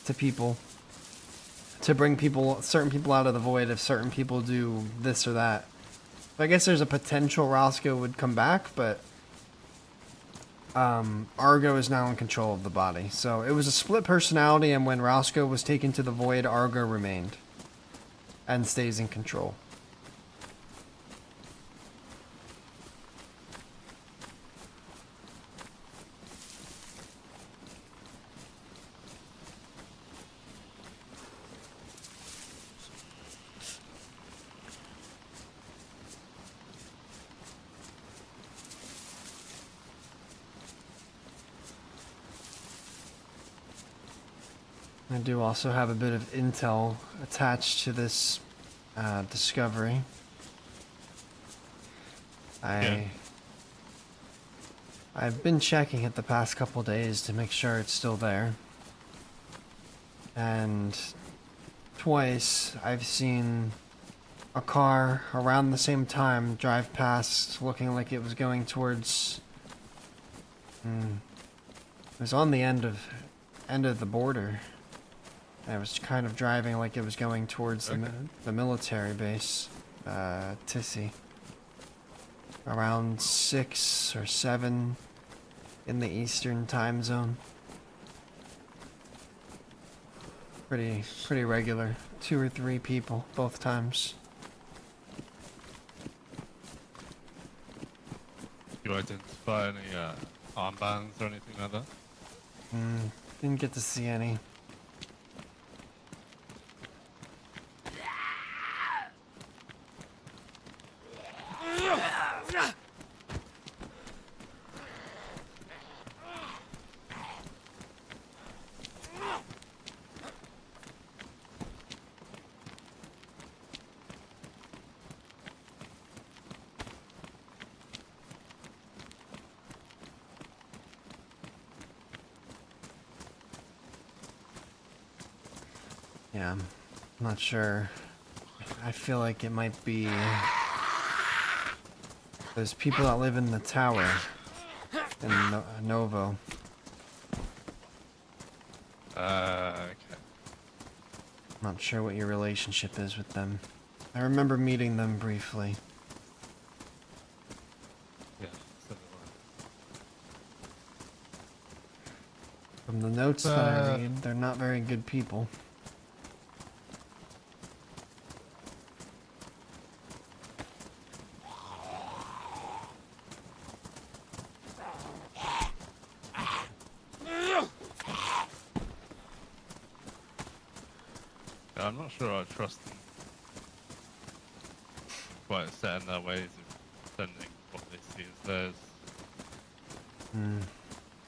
to people to bring certain people out of the void if certain people do this or that. So I guess there's a potential Roscoe would come back, but Argo is now in control of the body. So it was a split personality, and when Roscoe was taken to the void, Argo remained and stays in control. I do also have a bit of intel attached to this discovery. I've been checking it the past couple days to make sure it's still there. And twice I've seen a car around the same time drive past looking like it was going towards... it was on the end of the border. I was kind of driving like it was going towards the military base, Tissy. Around 6 or 7 in the Eastern time zone. Pretty regular. 2 or 3 people both times. you identify any armbands or anything like that? Didn't get to see any. Yeah, I'm not sure. I feel like it might be those people that live in the tower in Novo. Okay. Not sure what your relationship is with them. I remember meeting them briefly. Yeah, so do From the notes that I read, they're not very good people. Yeah, I'm not sure I trust them. Quite set in their ways of sending what they see as theirs.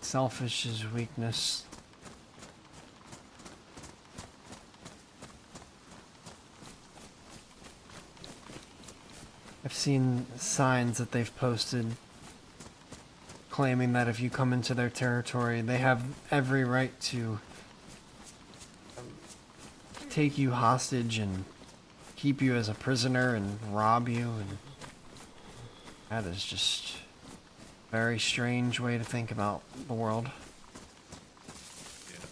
Selfish is weakness. I've seen signs that they've posted claiming that if you come into their territory, they have every right to take you hostage and keep you as a prisoner and rob you, and that is just a very strange way to think about the world. Yeah.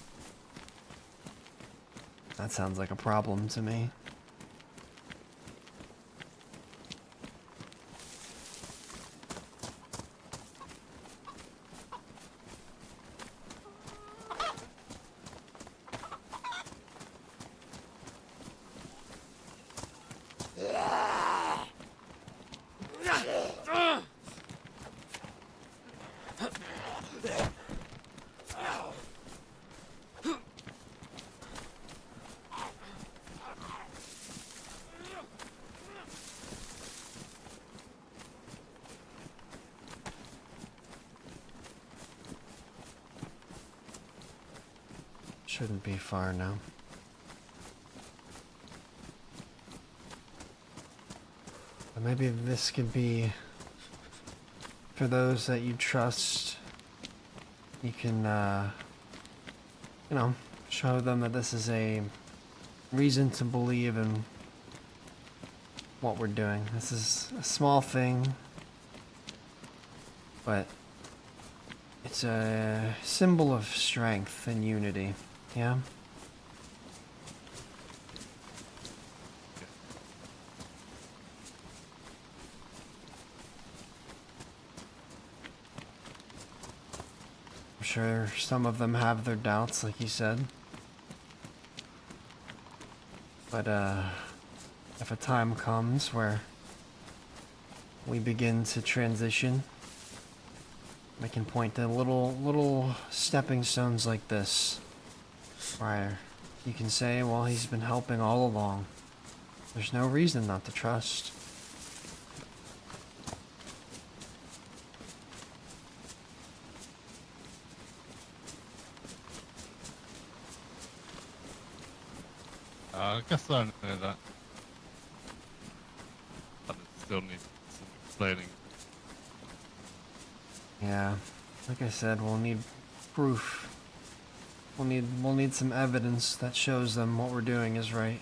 That sounds like a problem to me. Shouldn't be far now. But maybe this could be for those that you trust. You can, show them that this is a reason to believe in what we're doing. This is a small thing, but it's a symbol of strength and unity. Yeah? I'm sure some of them have their doubts, like you said. But, if a time comes where we begin to transition, we can point to little stepping stones like this, where you can say, well, he's been helping all along. There's no reason not to trust. I guess I know that. But it still needs some explaining. Yeah, like I said, we'll need proof. We'll need some evidence that shows them what we're doing is right.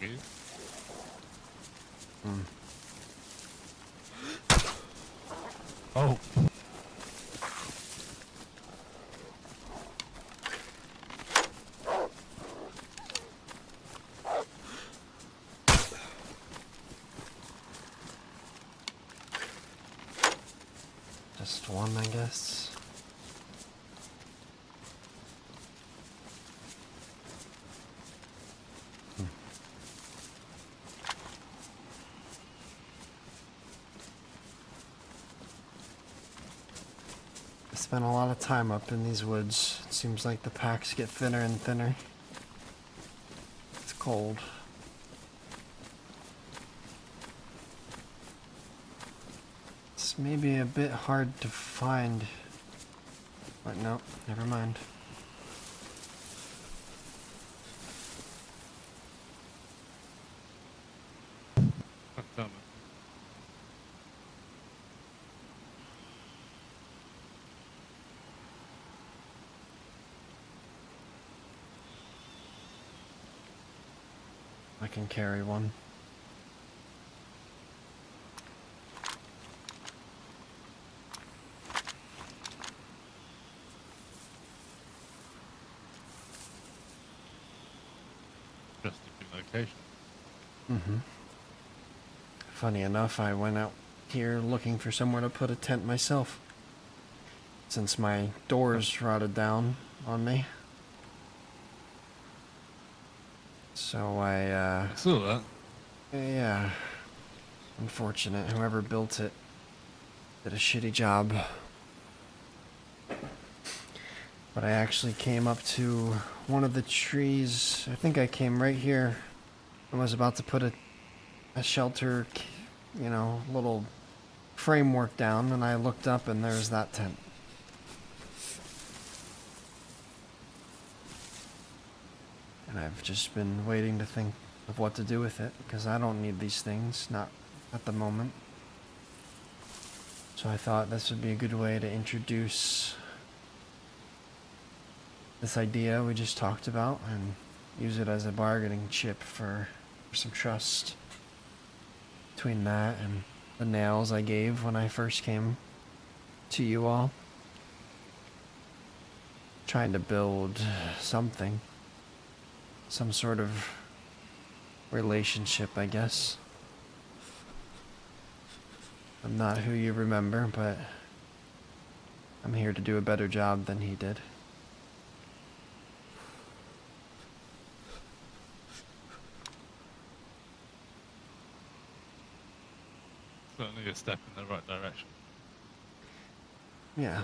Please? Oh. Just one, I guess. I spent a lot of time up in these woods. It seems like the packs get thinner and thinner. It's cold. It's maybe a bit hard to find. But no, never mind. God damn it. I can carry one. Just a good location. Mm-hmm. Funny enough, I went out here looking for somewhere to put a tent myself, since my doors rotted down on me. So I saw that. yeah, unfortunate. Whoever built it did a shitty job. But I actually came up to one of the trees. I think I came right here and was about to put a shelter, you know, little framework down, and I looked up and there's that tent. And I've just been waiting to think of what to do with it, because I don't need these things, not at the moment. So I thought this would be a good way to introduce this idea we just talked about and use it as a bargaining chip for some trust between that and the nails I gave when I first came to you all. Trying to build something. Some sort of relationship, I guess. I'm not who you remember, but I'm here to do a better job than he did. Certainly a step in the right direction. Yeah.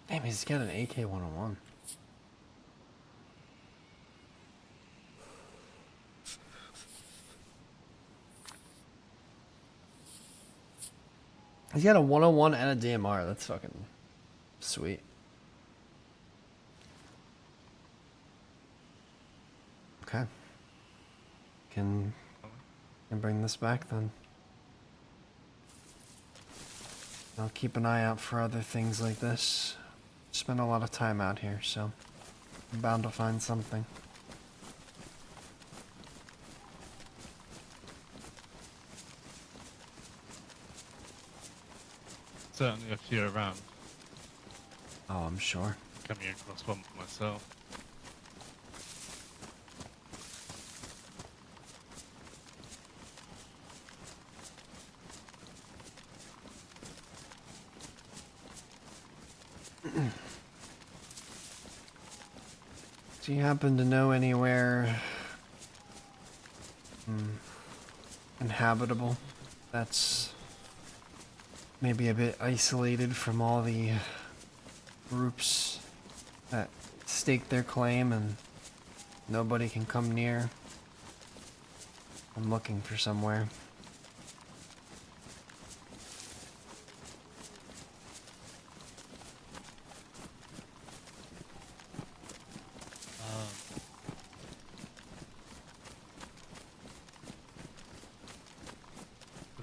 Damn, he's got an AK-101. He's got a 101 and a DMR. That's fucking sweet. Okay. Can bring this back then. I'll keep an eye out for other things like this. Spend a lot of time out here, so I'm bound to find something. Certainly a few around. Oh, I'm sure. Coming across one for myself. Do you happen to know anywhere inhabitable that's maybe a bit isolated from all the groups that stake their claim and nobody can come near? I'm looking for somewhere.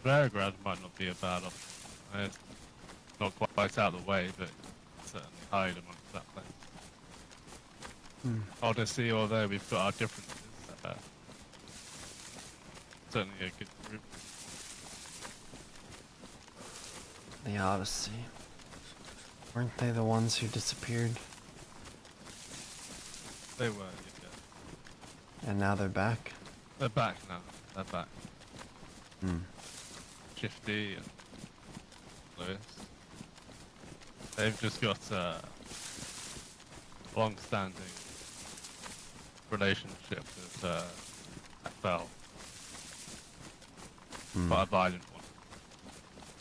Underground might not be a bad option. It's not quite out of the way, but certainly hide amongst that place. Odyssey, although we've got our differences, certainly a good group. The Odyssey. Weren't they the ones who disappeared? They were, yeah. And now they're back? They're back now. They're back. Shifty and Lewis. They've just got a long-standing relationship with FL. Quite a violent one.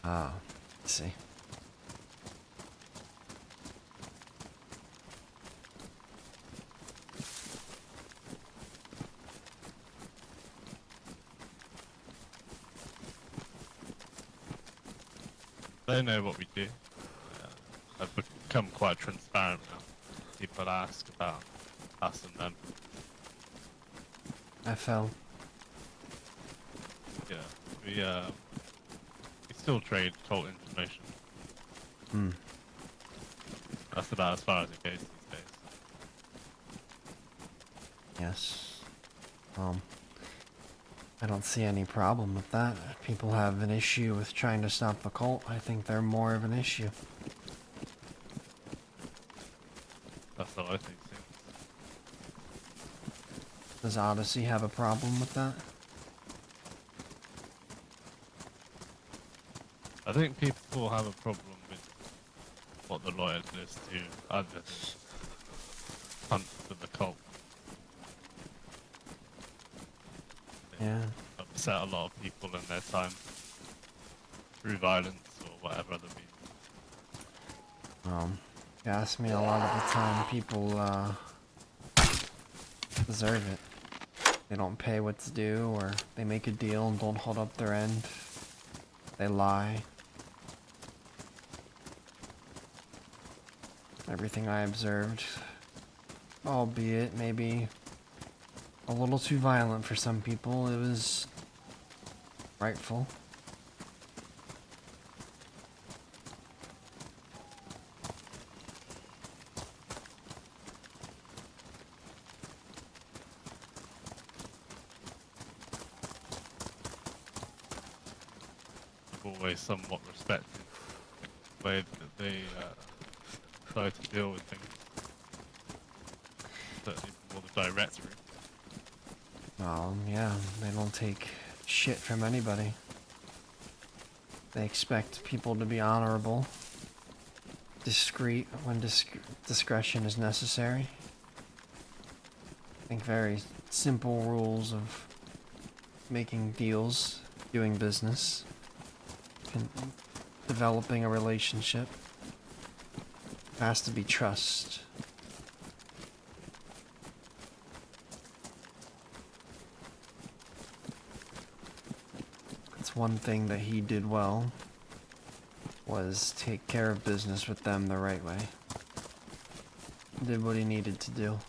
Ah, I see. They know what we do. I've become quite transparent now. People ask about us and them. FL. Yeah, we still trade cult information. That's about as far as it goes these days. Yes. I don't see any problem with that. If people have an issue with trying to stop the cult, I think they're more of an issue. That's what I think too. Does Odyssey have a problem with that? I think people have a problem with what the loyalists do other than hunt for the cult. Yeah. Upset a lot of people in their time through violence or whatever other means. You ask me, a lot of the time people deserve it. They don't pay what's due, or they make a deal and don't hold up their end. They lie. Everything I observed, albeit maybe a little too violent for some people, it was rightful. I've always somewhat respected the way that they try to deal with things. Certainly more the directory. Yeah, they don't take shit from anybody. They expect people to be honorable, discreet when discretion is necessary. I think very simple rules of making deals, doing business, and developing a relationship. It has to be trust. That's one thing that he did well, was take care of business with them the right way. Did what he needed to do.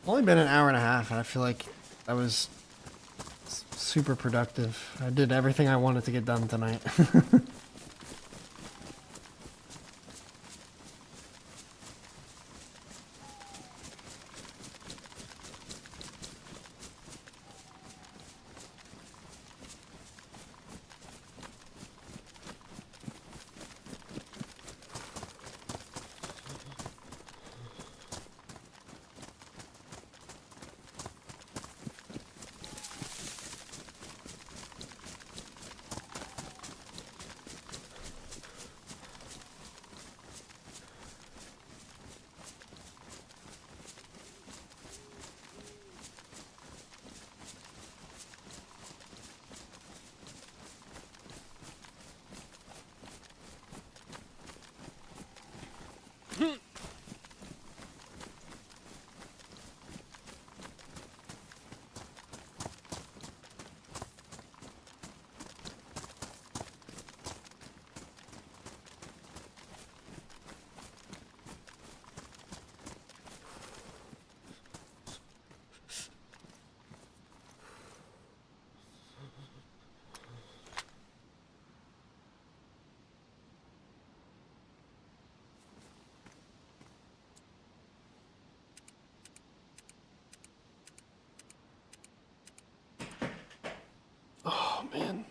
Only been an hour and a half, and I feel like that was super productive. I did everything I wanted to get done tonight. man.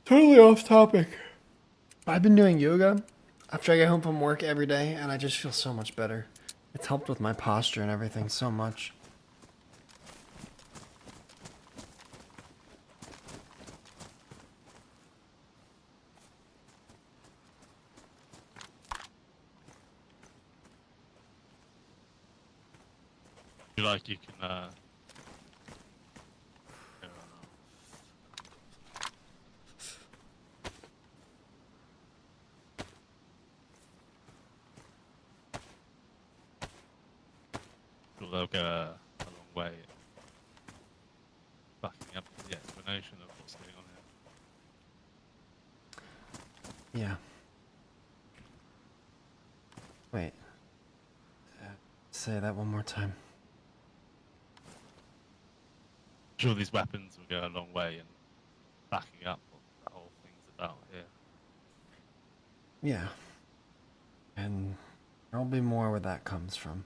Totally off topic. I've been doing yoga after I get home from work every day, and I just feel so much better. It's helped with my posture and everything so much. You like you can they'll go a long way in backing up the explanation of what's going on here. Yeah. Wait. Say that one more time. Sure, these weapons will go a long way in backing up what the whole thing's about here. Yeah. And there'll be more where that comes from.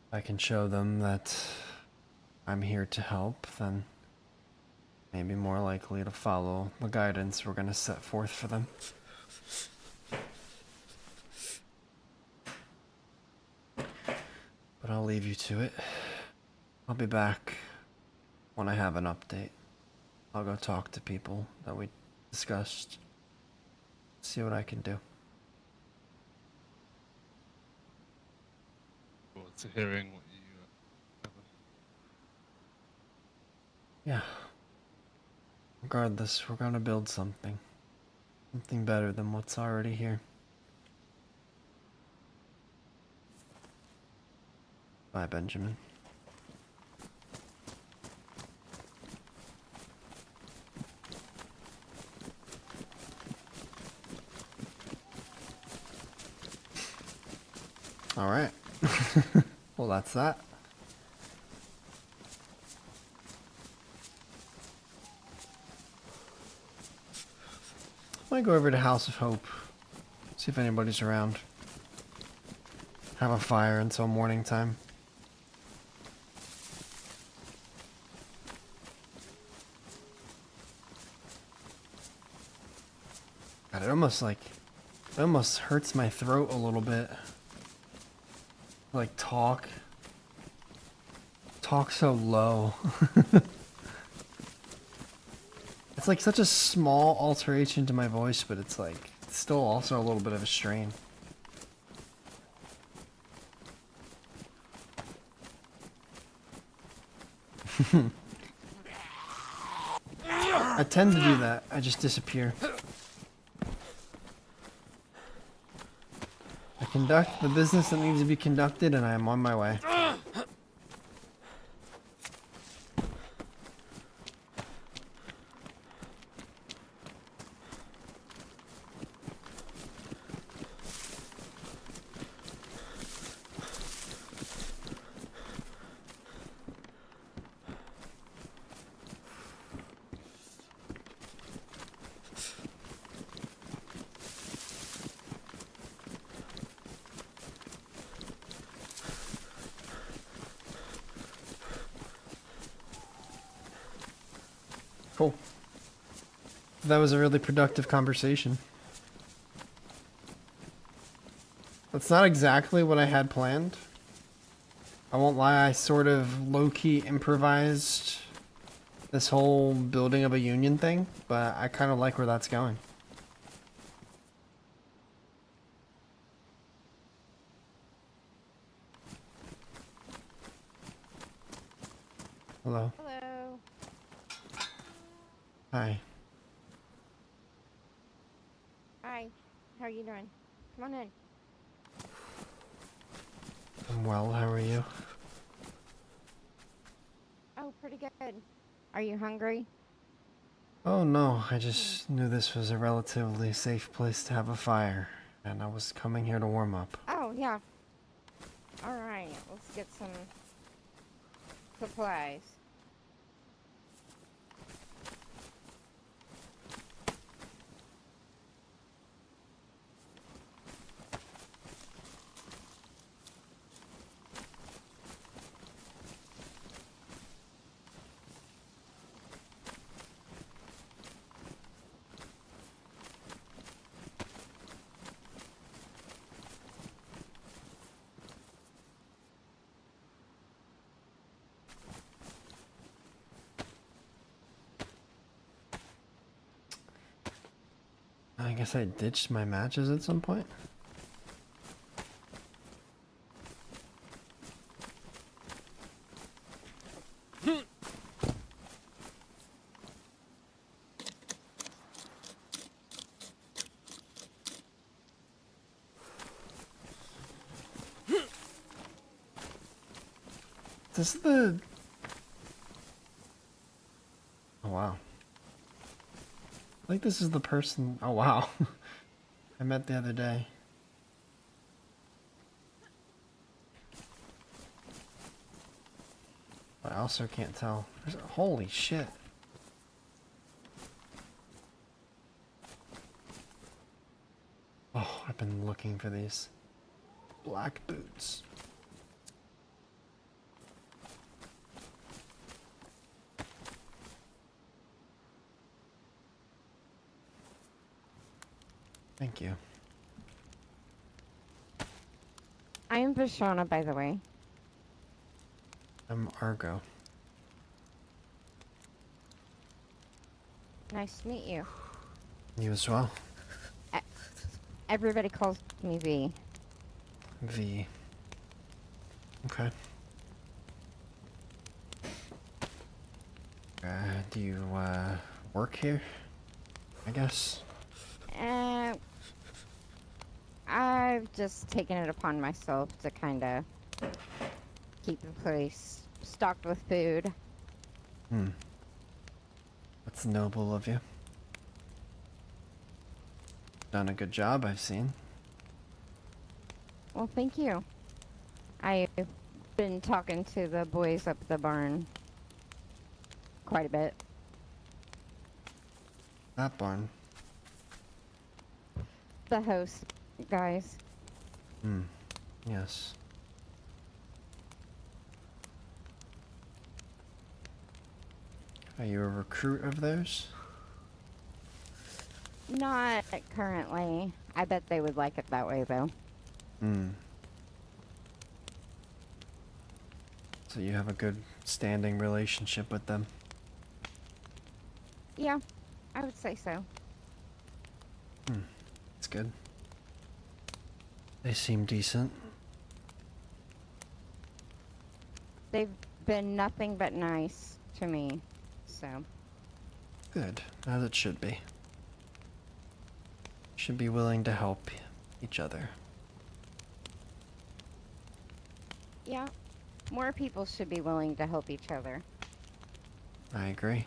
If I can show them that I'm here to help, then maybe more likely to follow the guidance we're going to set forth for them. But I'll leave you to it. I'll be back when I have an update. I'll go talk to people that we discussed. See what I can do. Forward to hearing what you Yeah. Regardless, we're gonna build something. Something better than what's already here. Bye, Benjamin. All right. Well, that's that. Might go over to House of Hope. See if anybody's around. Have a fire until morning time. God, it almost hurts my throat a little bit. Like talk so low. It's like such a small alteration to my voice, but it's like still also a little bit of a strain. I tend to do that. I just disappear. I conduct the business that needs to be conducted, and I am on my way. Cool. That was a really productive conversation. That's not exactly what I had planned. I won't lie, I sort of low-key improvised this whole building of a union thing, but I kind of like where that's going. Hello. Hello. Hi. Hi. How are you doing? Come on in. I'm well, how are you? Oh, pretty good. Are you hungry? Oh no, I just knew this was a relatively safe place to have a fire, and I was coming here to warm up. Oh, yeah. All right. Let's get some supplies. guess I ditched my matches at some point. This is the... Oh, wow. I think this is the person... Oh, wow. I met the other day. But I also can't tell. Holy shit. Oh, I've been looking for these black boots. Thank you. I am Vishana, by the way. I'm Argo. Nice to meet you. You as well. Everybody calls me V. V. Okay. Do you, work here? I guess? I've just taken it upon myself to kind of keep the place stocked with food. Hmm. That's noble of you. Done a good job, I've seen. Well, thank you. I've been talking to the boys up at the barn quite a bit. That barn. The host guys. Hmm. Yes. Are you a recruit of theirs? Not currently. I bet they would like it that way, though. Hmm. So you have a good standing relationship with them? Yeah, I would say so. Hmm. That's good. They seem decent. They've been nothing but nice to me, so. Good, as it should be. Should be willing to help each other. Yeah, more people should be willing to help each other. I agree.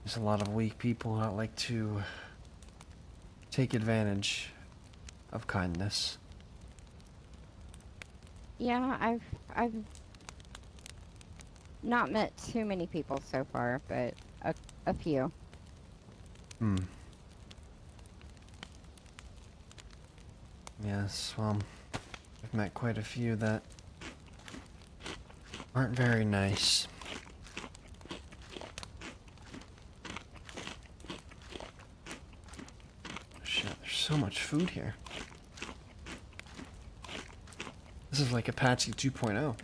There's a lot of weak people that like to take advantage of kindness. Yeah, I've not met too many people so far, but a few. Hmm. Yes, well, I've met quite a few that aren't very nice. Shit, there's so much food here. This is like Apache 2.0.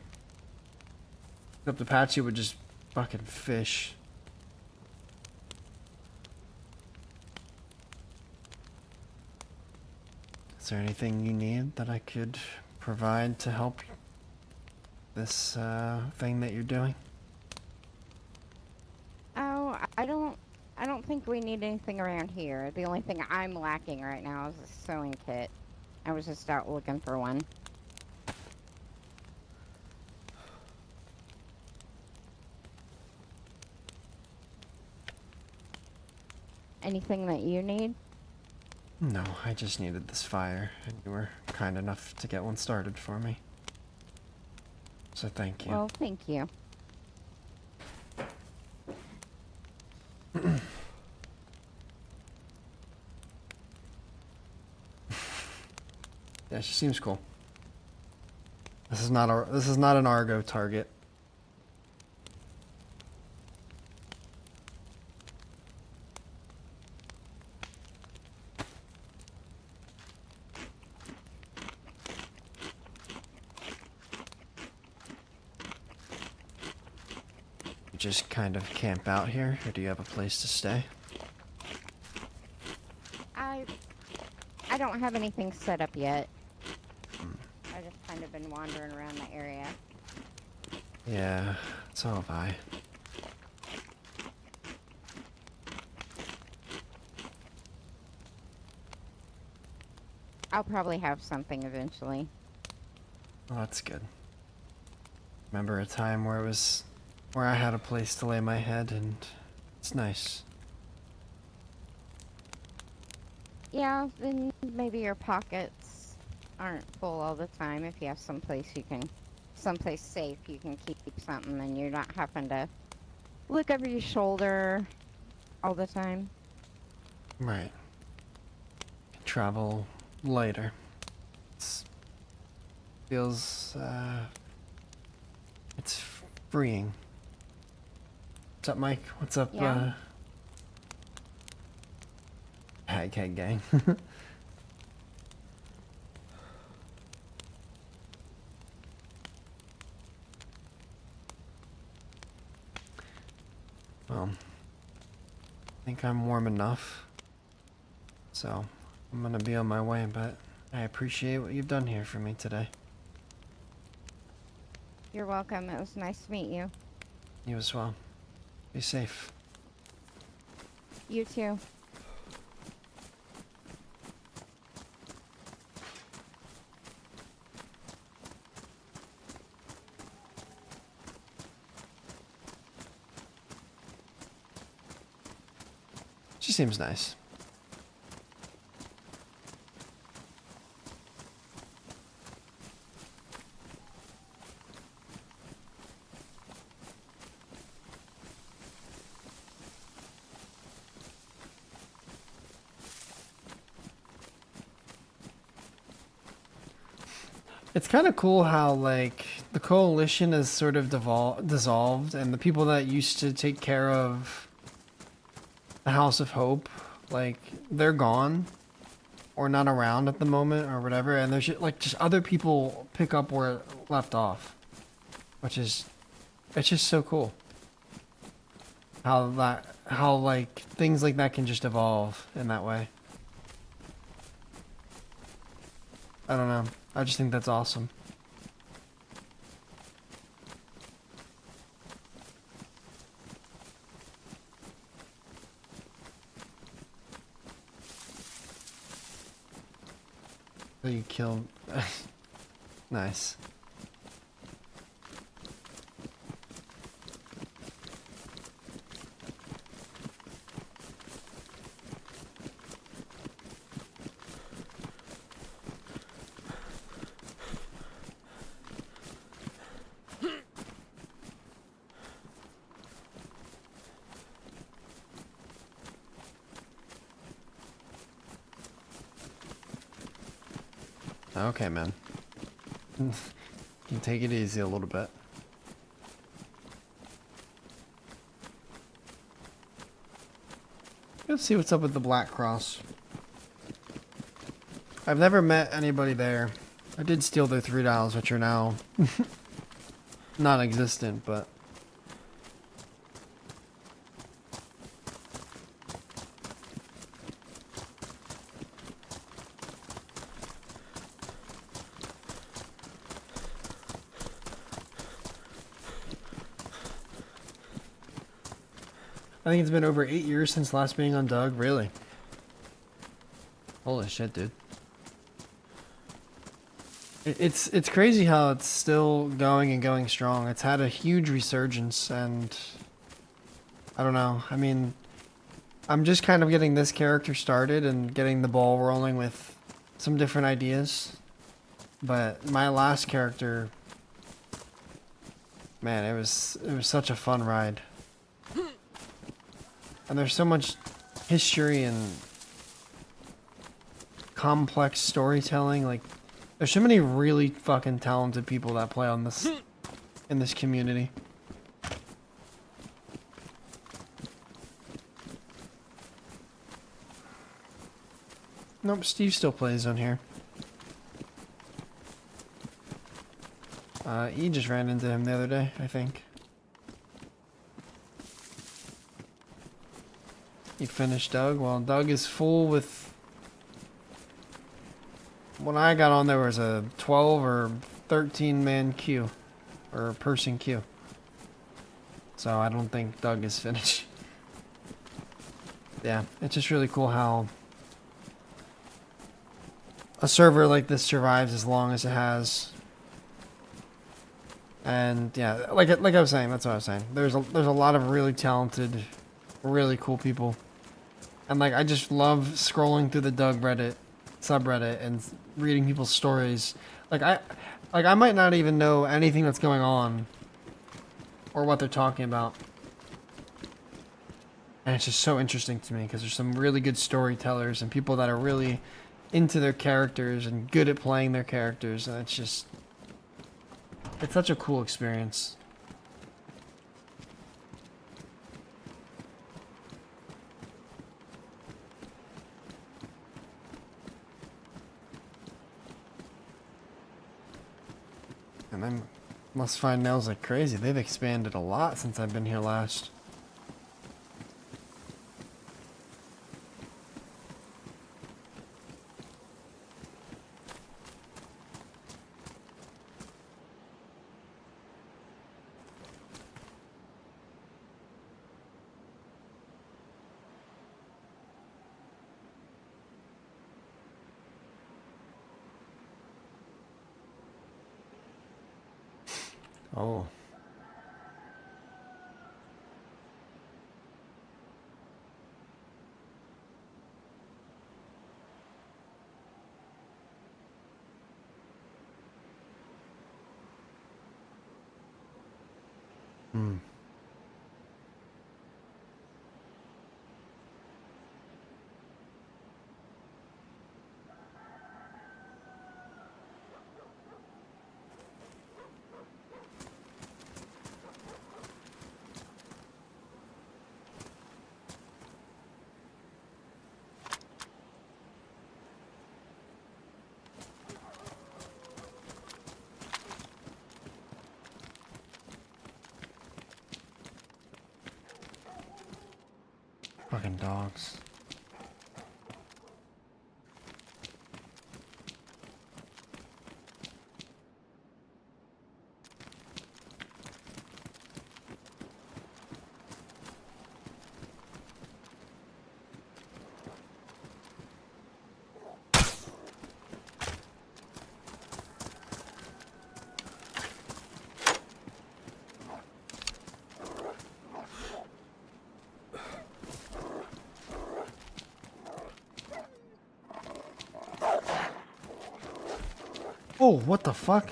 Except Apache would just fucking fish. Is there anything you need that I could provide to help this thing that you're doing? Oh, I don't think we need anything around here. The only thing I'm lacking right now is a sewing kit. I was just out looking for one. Anything that you need? No, I just needed this fire, and you were kind enough to get one started for me. So thank you. Well, thank you. Yeah, she seems cool. This is not an Argo target. You just kind of camp out here, or do you have a place to stay? I don't have anything set up yet. I just kind of been wandering around the area. Yeah, so have I. I'll probably have something eventually. Well, that's good. Remember a time where where I had a place to lay my head, and it's nice. Yeah, then maybe your pockets aren't full all the time. If you have someplace safe, you can keep something and you're not having to look over your shoulder all the time. Right. Travel lighter. Feels, it's freeing. What's up, Mike? What's up, Yeah. Haghead gang? Well, I think I'm warm enough. So, I'm gonna be on my way, but I appreciate what you've done here for me today. You're welcome. It was nice to meet you. You as well. Be safe. You too. She seems nice. It's kind of cool how, like, the coalition is sort of dissolved, and the people that used to take care of the House of Hope, like, they're gone, or not around at the moment, or whatever, and there's, like, just other people pick up where it left off, which is, it's just so cool. How, like, things like that can just evolve in that way. I don't know. I just think that's awesome. So you killed... Nice. Okay, man. You can take it easy a little bit. Let's see what's up with the Black Cross. I've never met anybody there. I did steal their $3, which are now non-existent, but... I think it's been over 8 years since last being on Doug. Really? Holy shit, dude. It's crazy how it's still going and going strong. It's had a huge resurgence, and I don't know. I mean, I'm just kind of getting this character started and getting the ball rolling with some different ideas. But my last character, man, it was such a fun ride. And there's so much history and complex storytelling. Like, there's so many really fucking talented people that play on this in this community. Nope, Steve still plays on here. E just ran into him the other day, I think. You finished Doug? Well, Doug is full with... When I got on, there was a 12 or 13 man queue. Or person queue. So I don't think Doug is finished. Yeah, it's just really cool how a server like this survives as long as it has. And yeah, like I was saying, that's what I was saying. There's a lot of really talented, really cool people. And like I just love scrolling through the Doug Reddit subreddit and reading people's stories. I might not even know anything that's going on or what they're talking about. And it's just so interesting to me because there's some really good storytellers and people that are really into their characters and good at playing their characters. And it's such a cool experience. And I must find nails like crazy. They've expanded a lot since I've been here last. Oh. Hmm. Fucking dogs. Oh, what the fuck?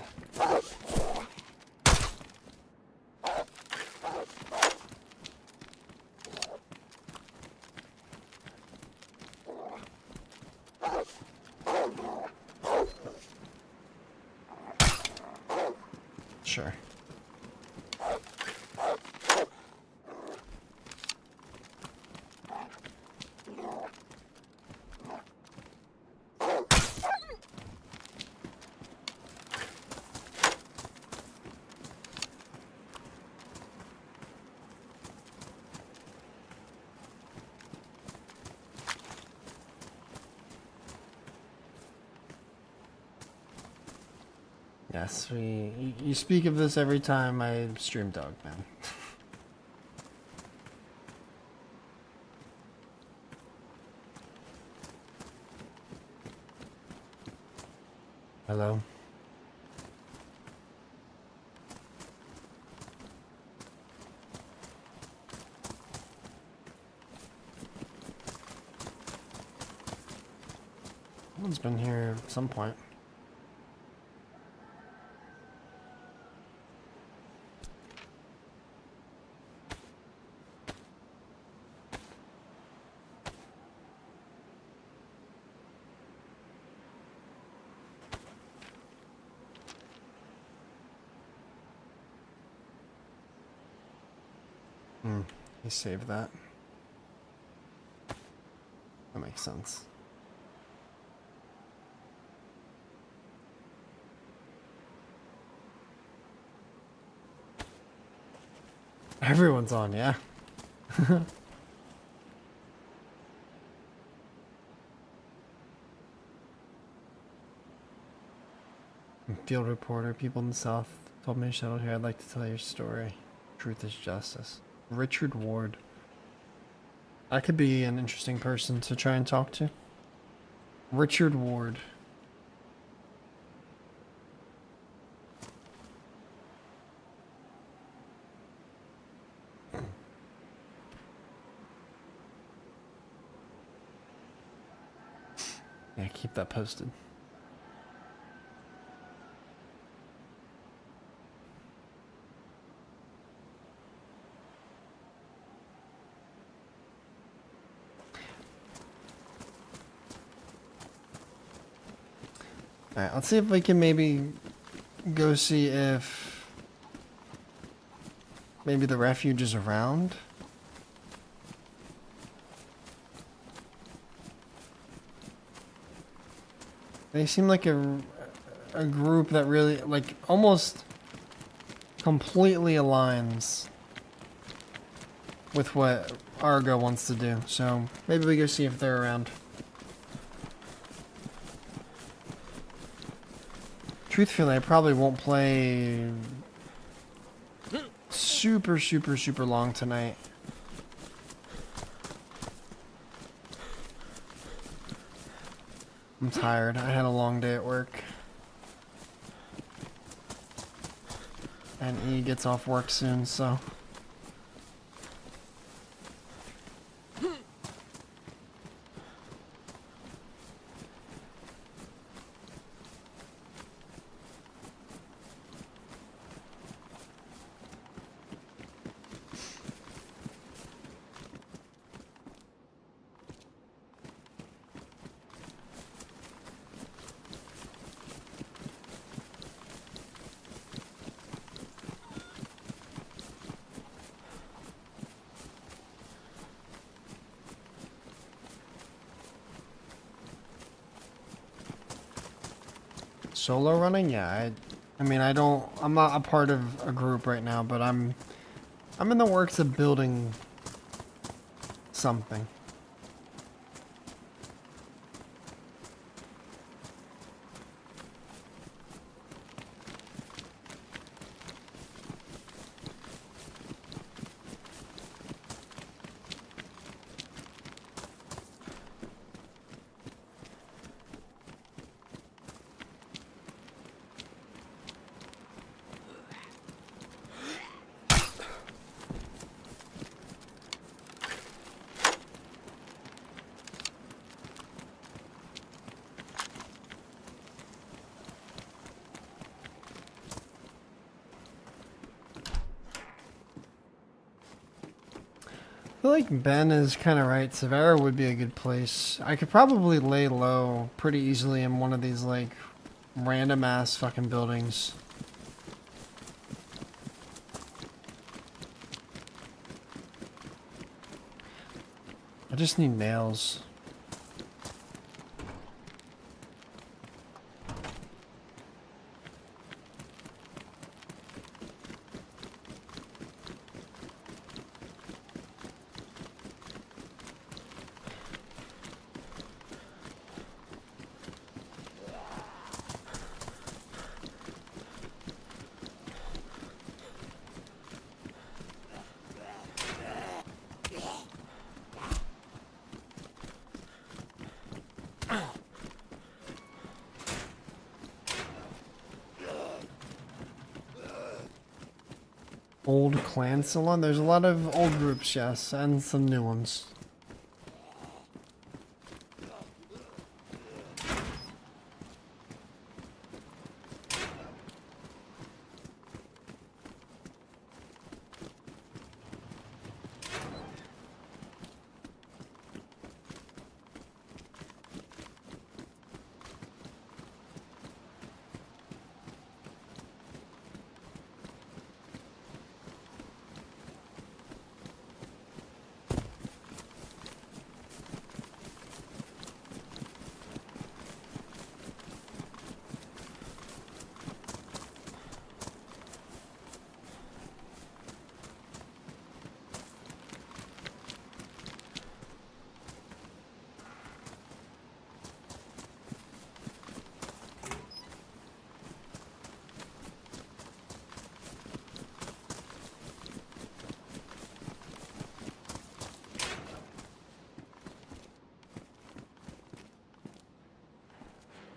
Sure. Yes, you speak of this every time I stream Dog, man. Hello? Someone's been here at some point. You saved that. That makes sense. Everyone's on, yeah. Field reporter, people in the south told me to settle here. I'd like to tell your story. Truth is justice. Richard Ward. I could be an interesting person to try and talk to. Richard Ward. Yeah, keep that posted. Alright, let's see if we can maybe go see if maybe the refuge is around. They seem like a group that really, like, almost completely aligns with what Argo wants to do. So maybe we go see if they're around. Truthfully, I probably won't play super long tonight. I'm tired. I had a long day at work. And E gets off work soon, so. Solo running? Yeah, I mean, I'm not a part of a group right now, but I'm in the works of building something. I feel like Ben is kind of right. Severa would be a good place. I could probably lay low pretty easily in one of these, like, random ass fucking buildings. I just need nails. Old clan salon? There's a lot of old groups, yes, and some new ones.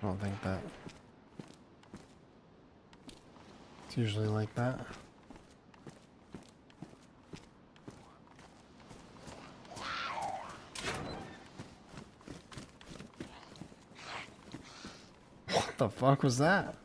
I don't think that. It's usually like that. What the fuck was that?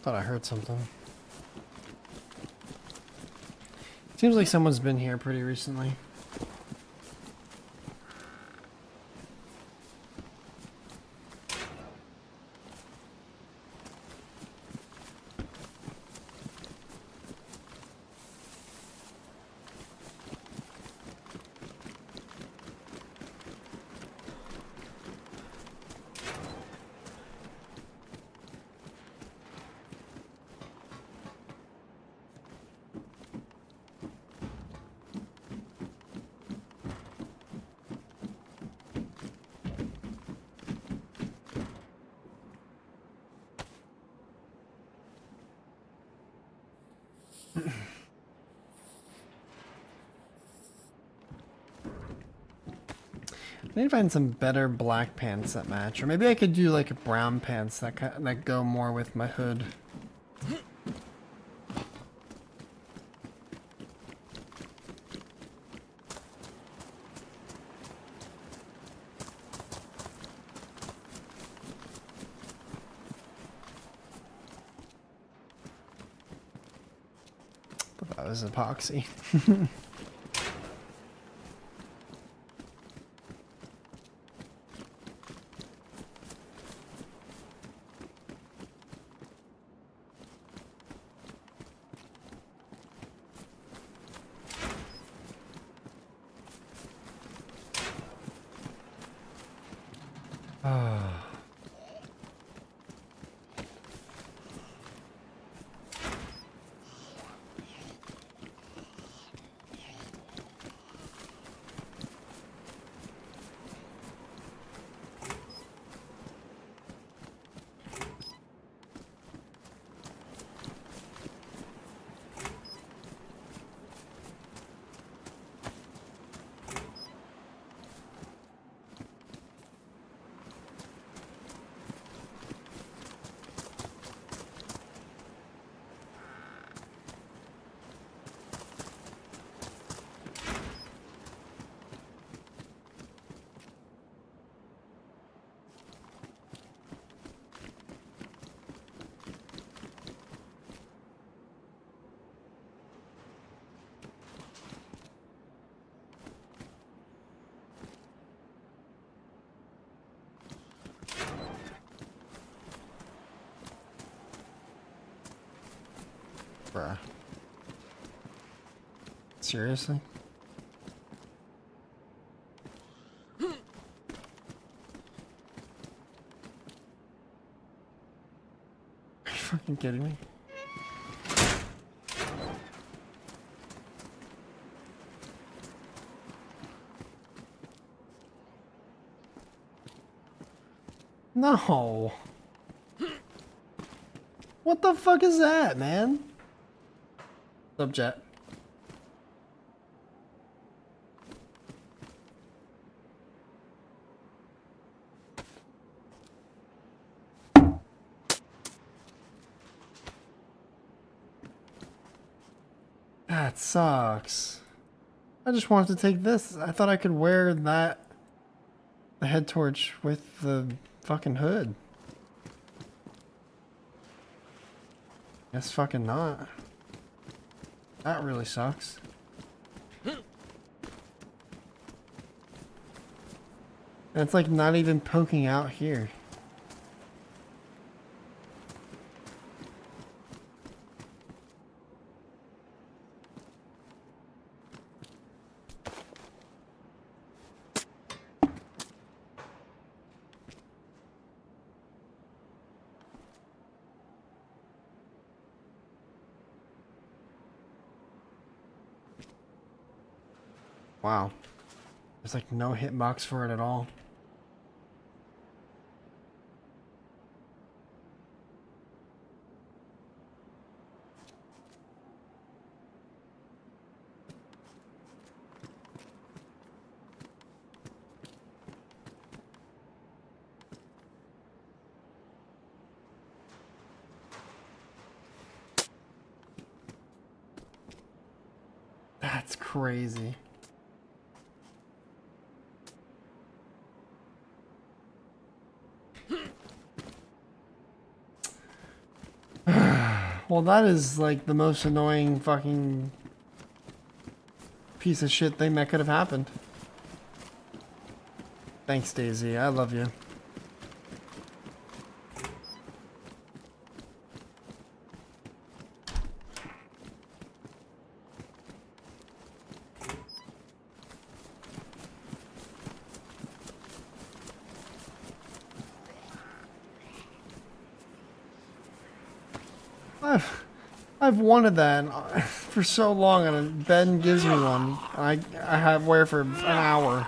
Thought I heard something. Seems like someone's been here pretty recently. I need to find some better black pants that match, or maybe I could do like brown pants that go more with my hood. But that was epoxy. Bruh. Seriously? Are you fucking kidding me? No. What the fuck is that, man? Subjet. That sucks. I just wanted to take this. I thought I could wear that, the head torch with the fucking hood. Guess fucking not. That really sucks. And it's like not even poking out here. Wow. There's like no hitbox for it at all. That's crazy. Well, that is like the most annoying fucking piece of shit thing that could have happened. Thanks, DayZ. I love you. I've wanted that for so long, and Ben gives me one. And I have wear for an hour.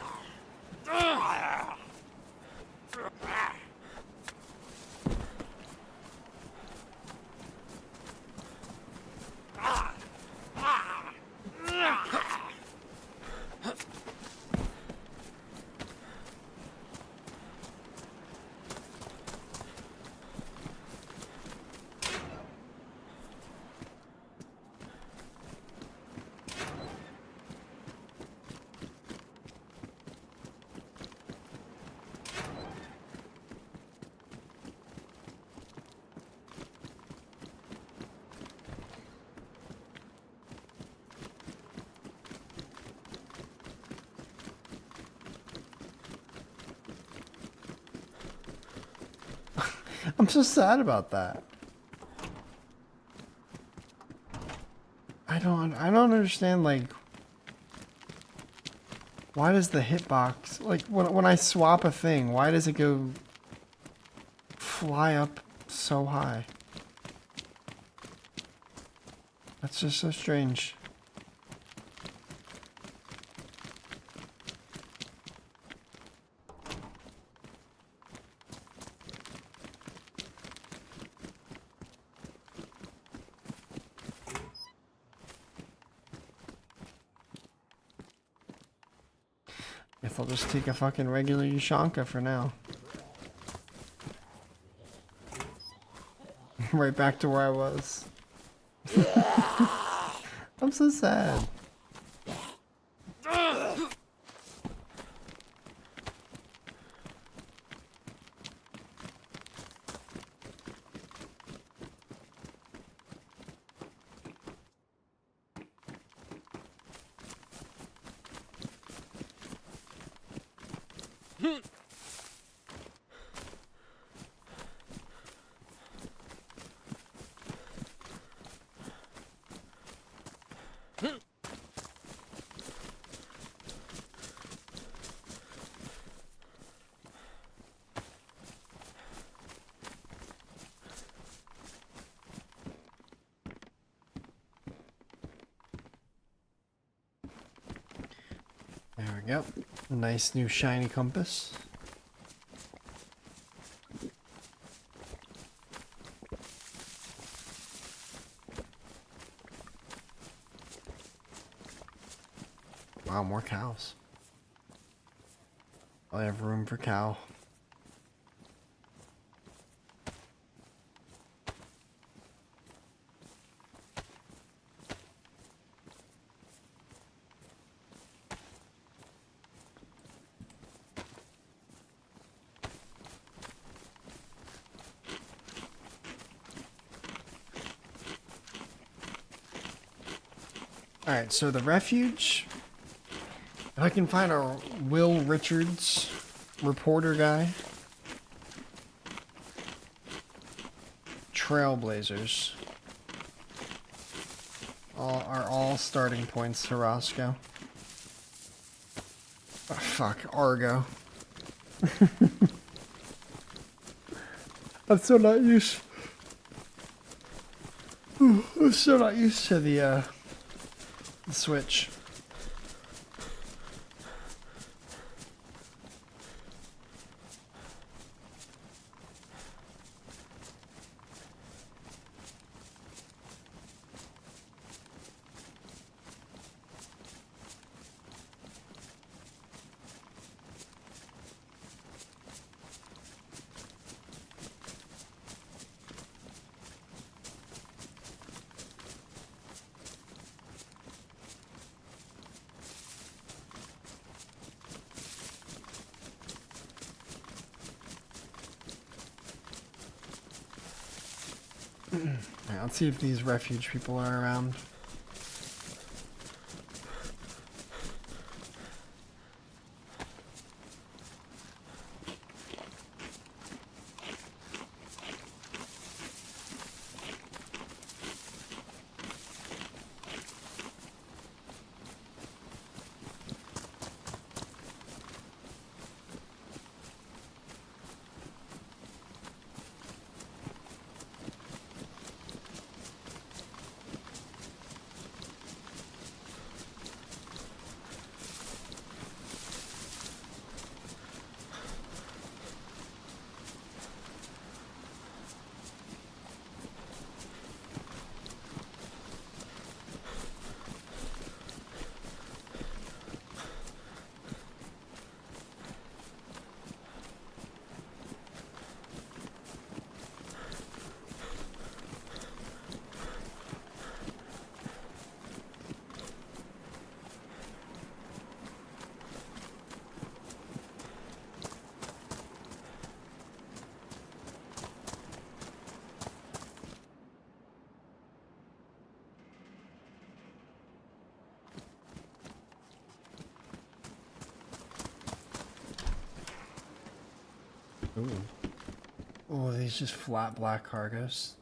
I'm so sad about that. I don't understand, like, why does the hitbox, like, when I swap a thing, why does it go fly up so high? That's just so strange. Guess I'll just take a fucking regular Ushanka for now. Right back to where I was. I'm so sad. Yep. Nice new shiny compass. Wow, more cows. I have room for cow. Alright, so the refuge. If I can find a Will Richards reporter guy. Trailblazers. Are all starting points to Roscoe. Oh, fuck, Argo. I'm so not used. I'm so not used to the switch. Alright, let's see if these refuge people are around. Ooh. Oh, these just flat black cargos.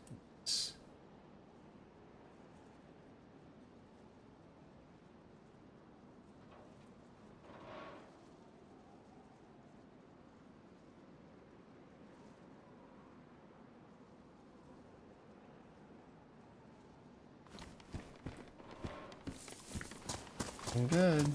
I'm good.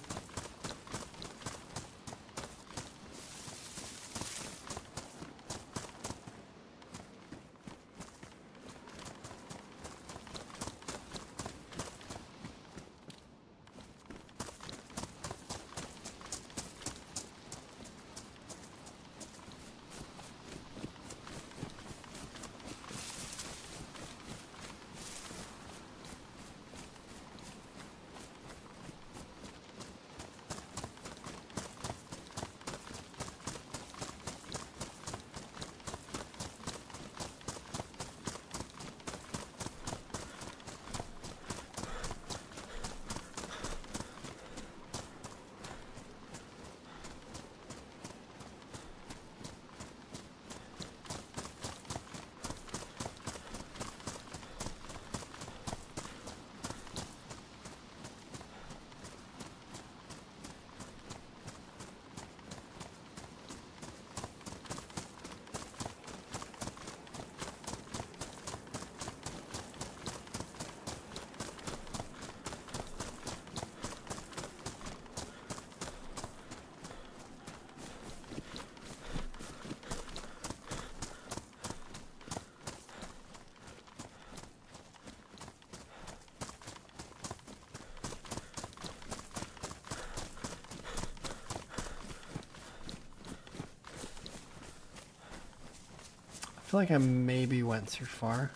feel like I maybe went too far.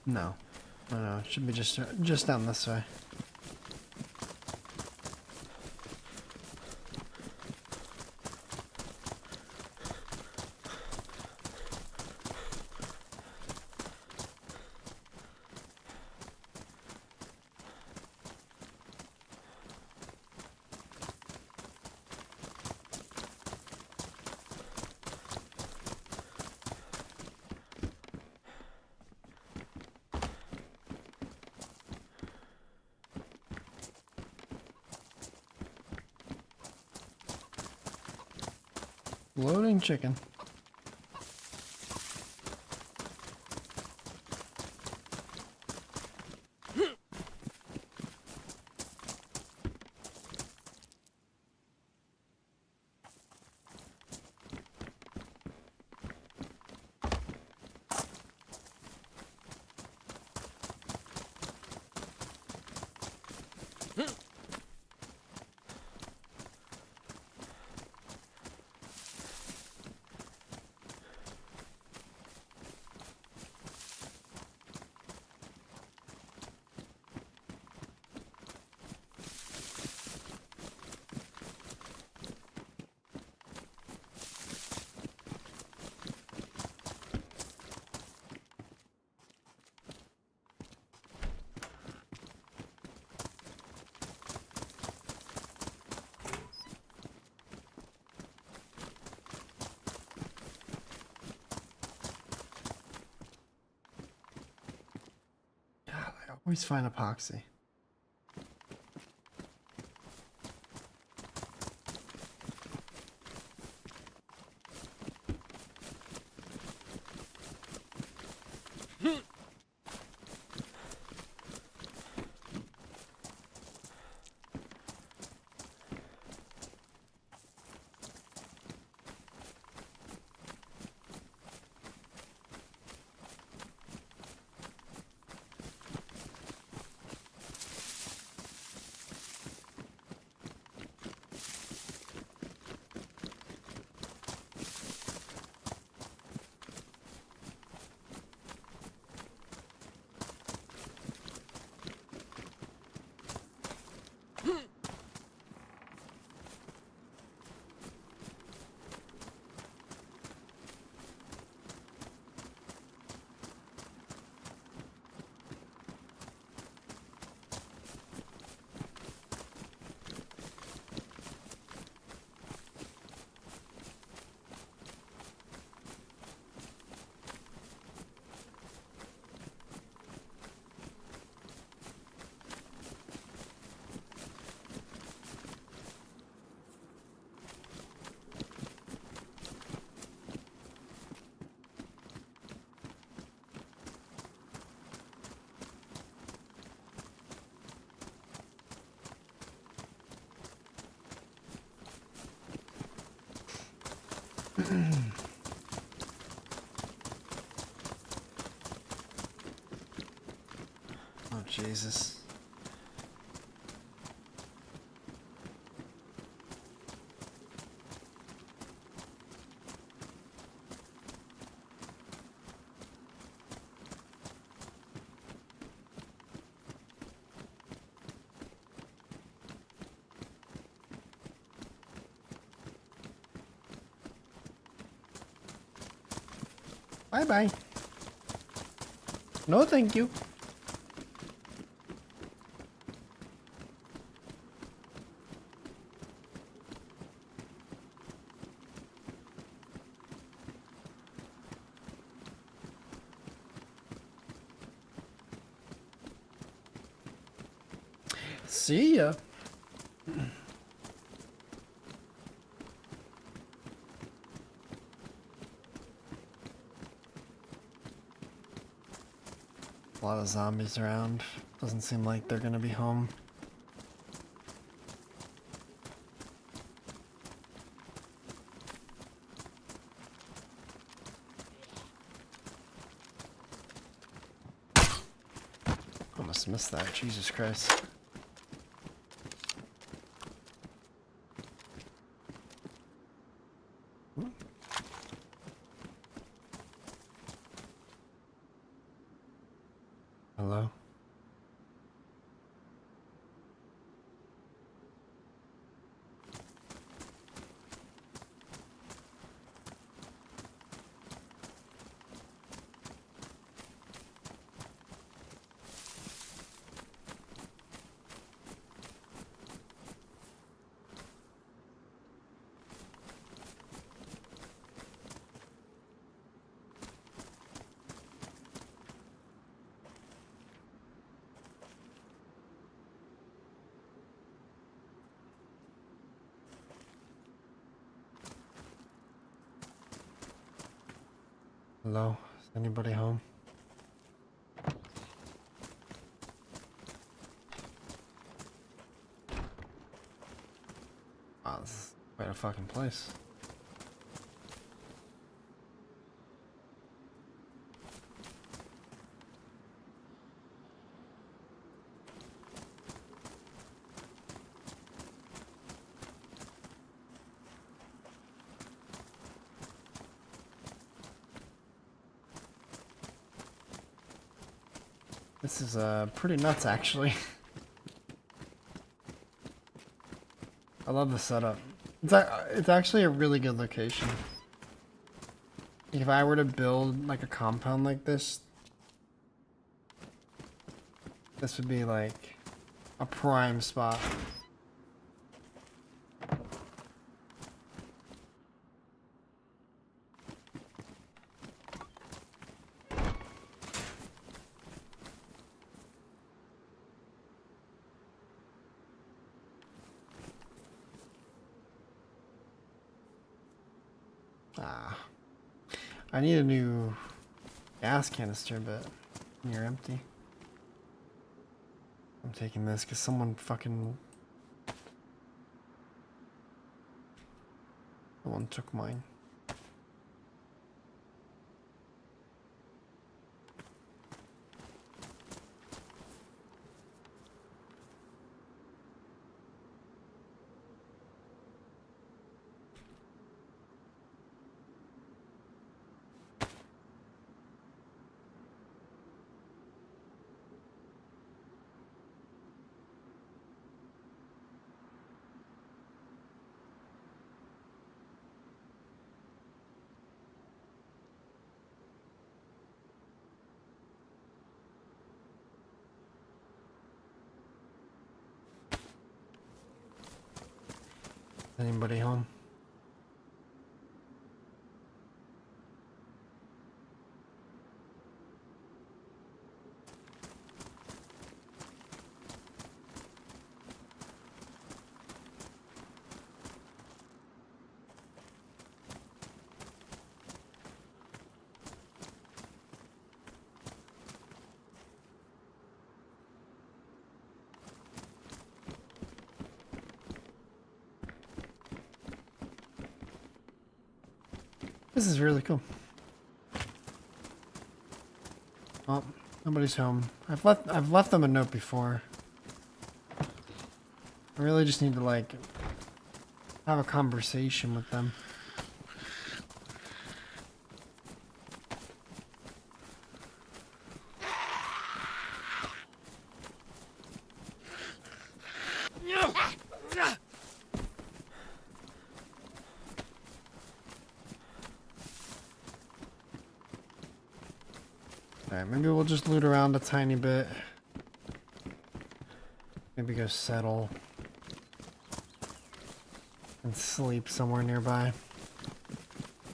No. No, it should be just down this way. Loading chicken. I always find epoxy. Oh, Jesus. Bye-bye. No, thank you. See ya. A lot of zombies around. Doesn't seem like they're gonna be home. Almost missed that. Jesus Christ. Hello? Hello? Is anybody home? Wow, this is quite a fucking place. This is pretty nuts, actually. I love the setup. It's actually a really good location. If I were to build like a compound like this would be like a prime spot. I need a new gas canister, but you're empty. I'm taking this because someone took mine. Anybody home? This is really cool. Oh, nobody's home. I've left them a note before. I really just need to like have a conversation with them. Alright, maybe we'll just loot around a tiny bit. Maybe go settle. And sleep somewhere nearby.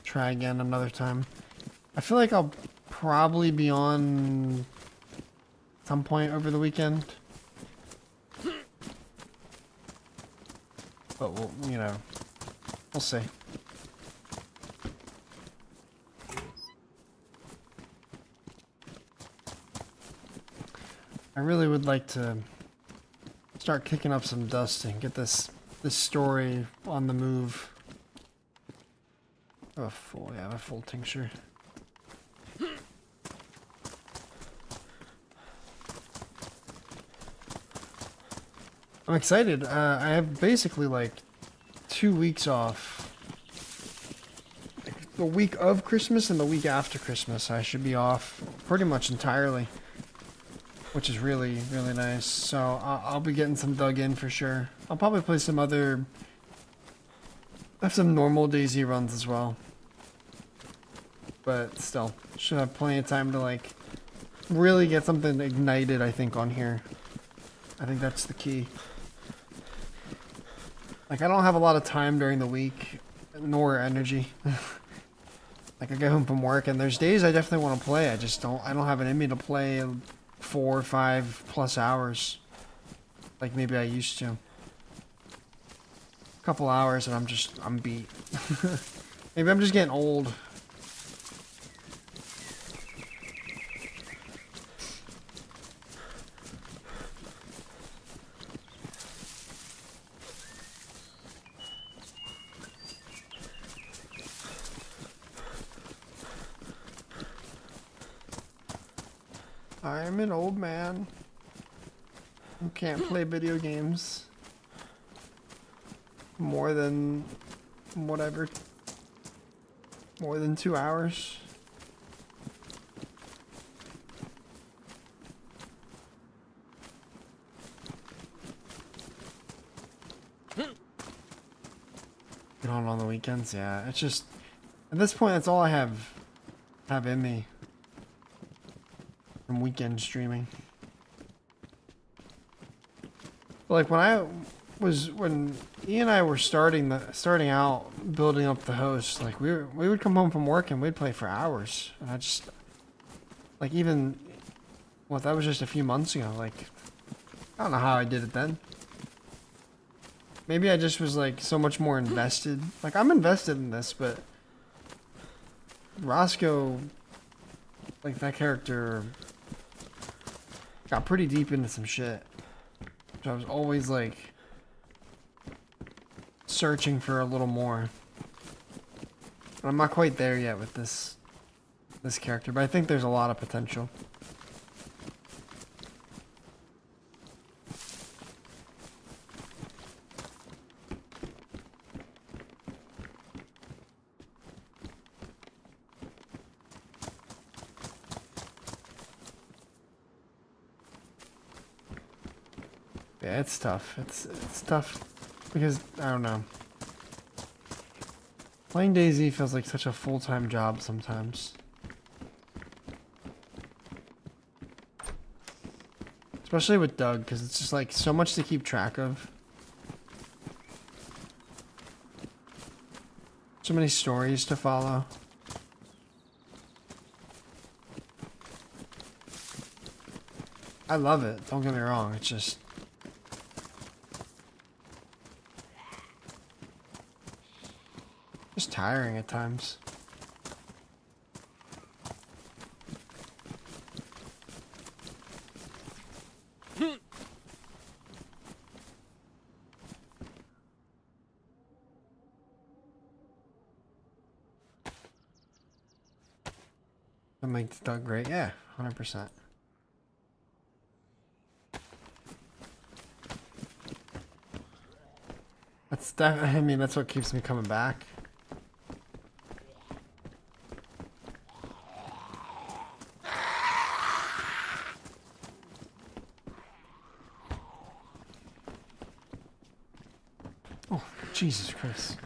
Try again another time. I feel like I'll probably be on some point over the weekend. But we'll, you know, we'll see. I really would like to start kicking up some dust and get this story on the move. Oh, I have a full tincture. I'm excited. I have basically like 2 weeks off. Like, the week of Christmas and the week after Christmas, I should be off pretty much entirely. which is really, really nice. So I'll be getting some dug in for sure. I'll probably play some other, have some normal DayZ runs as well. But still, should have plenty of time to like really get something ignited, I think, on here. I think that's the key. Like, I don't have a lot of time during the week, nor energy. Like, I get home from work, and there's days I definitely want to play. I don't have it in me to play 4 or 5 plus hours. Like maybe I used to. A couple hours and I'm beat. Maybe I'm just getting old. I'm an old man who can't play video games more than whatever, more than 2 hours. Get on the weekends, yeah. It's just at this point that's all I have in me from weekend streaming. Like when E and I were starting out building up the host, like we would come home from work and we'd play for hours. And I just like even well, that was just a few months ago. Like I don't know how I did it then. Maybe I just was like so much more invested. Like I'm invested in this, but Roscoe, like that character, got pretty deep into some shit. So I was always like searching for a little more. And I'm not quite there yet with this character, but I think there's a lot of potential. Yeah, it's tough. It's tough because I don't know. Playing DayZ feels like such a full-time job sometimes. Especially with Doug, because it's just like so much to keep track of. So many stories to follow. I love it, don't get me wrong, it's just tiring at times. That makes Doug great. Yeah, 100%. I mean, that's what keeps me coming back. Oh, Jesus Christ.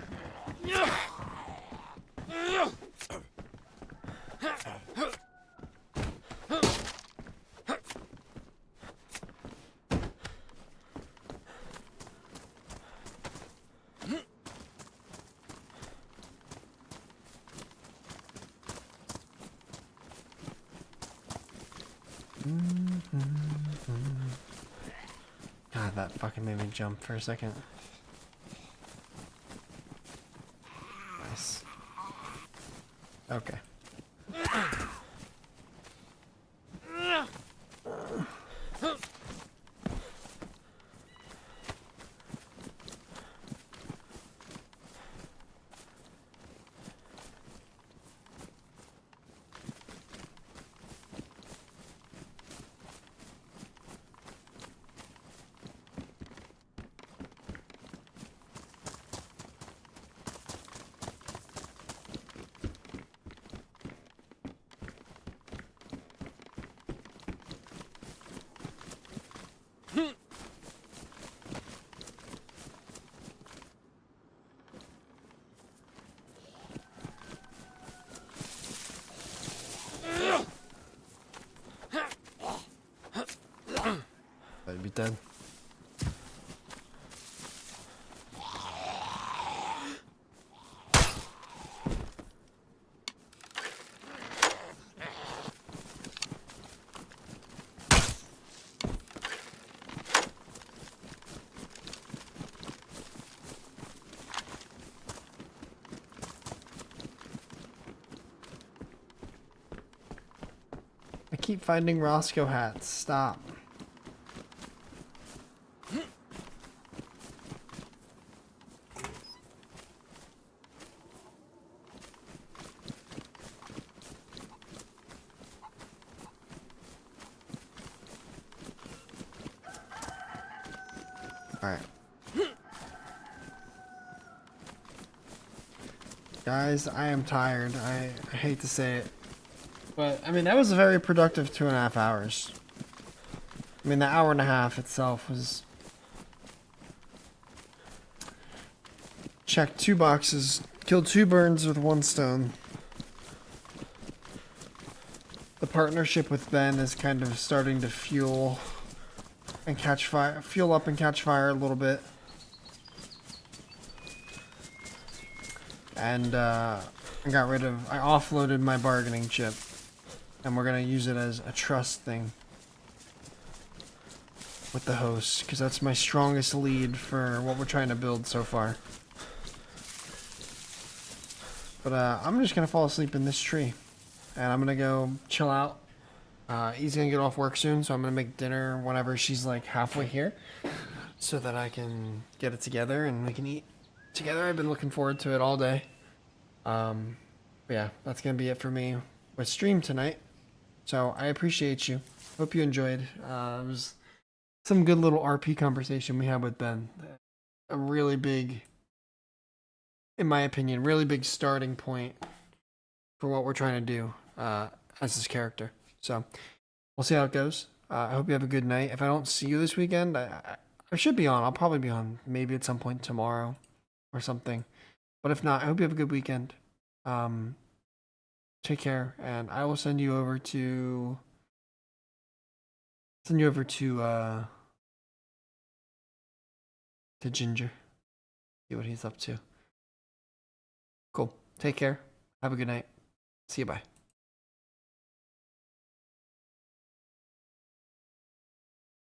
God, that fucking made me jump for a second. Nice. Okay. it dead. I keep finding Roscoe hats. Stop. Alright. Guys, I am tired. I hate to say it. But, I mean, that was a very productive 2.5 hours. I mean, the hour and a half itself was... Checked 2 boxes, killed 2 birds with 1 stone. The partnership with Ben is kind of starting to fuel and catch fire, fuel up and catch fire a little bit. And I offloaded my bargaining chip. And we're going to use it as a trust thing with the host, because that's my strongest lead for what we're trying to build so far. But I'm just going to fall asleep in this tree. And I'm going to go chill out. He's going to get off work soon, so I'm going to make dinner whenever she's like halfway here, so that I can get it together and we can eat together. I've been looking forward to it all day. But yeah, that's going to be it for me with stream tonight. So I appreciate you. Hope you enjoyed. It was some good little RP conversation we had with Ben. A really big, in my opinion, really big starting point for what we're trying to do as this character. So we'll see how it goes. I hope you have a good night. If I don't see you this weekend, I should be on. I'll probably be on maybe at some point tomorrow or something. But if not, I hope you have a good weekend. Take care, and I will send you over to Ginger. See what he's up to. Cool. Take care. Have a good night. See you. Bye.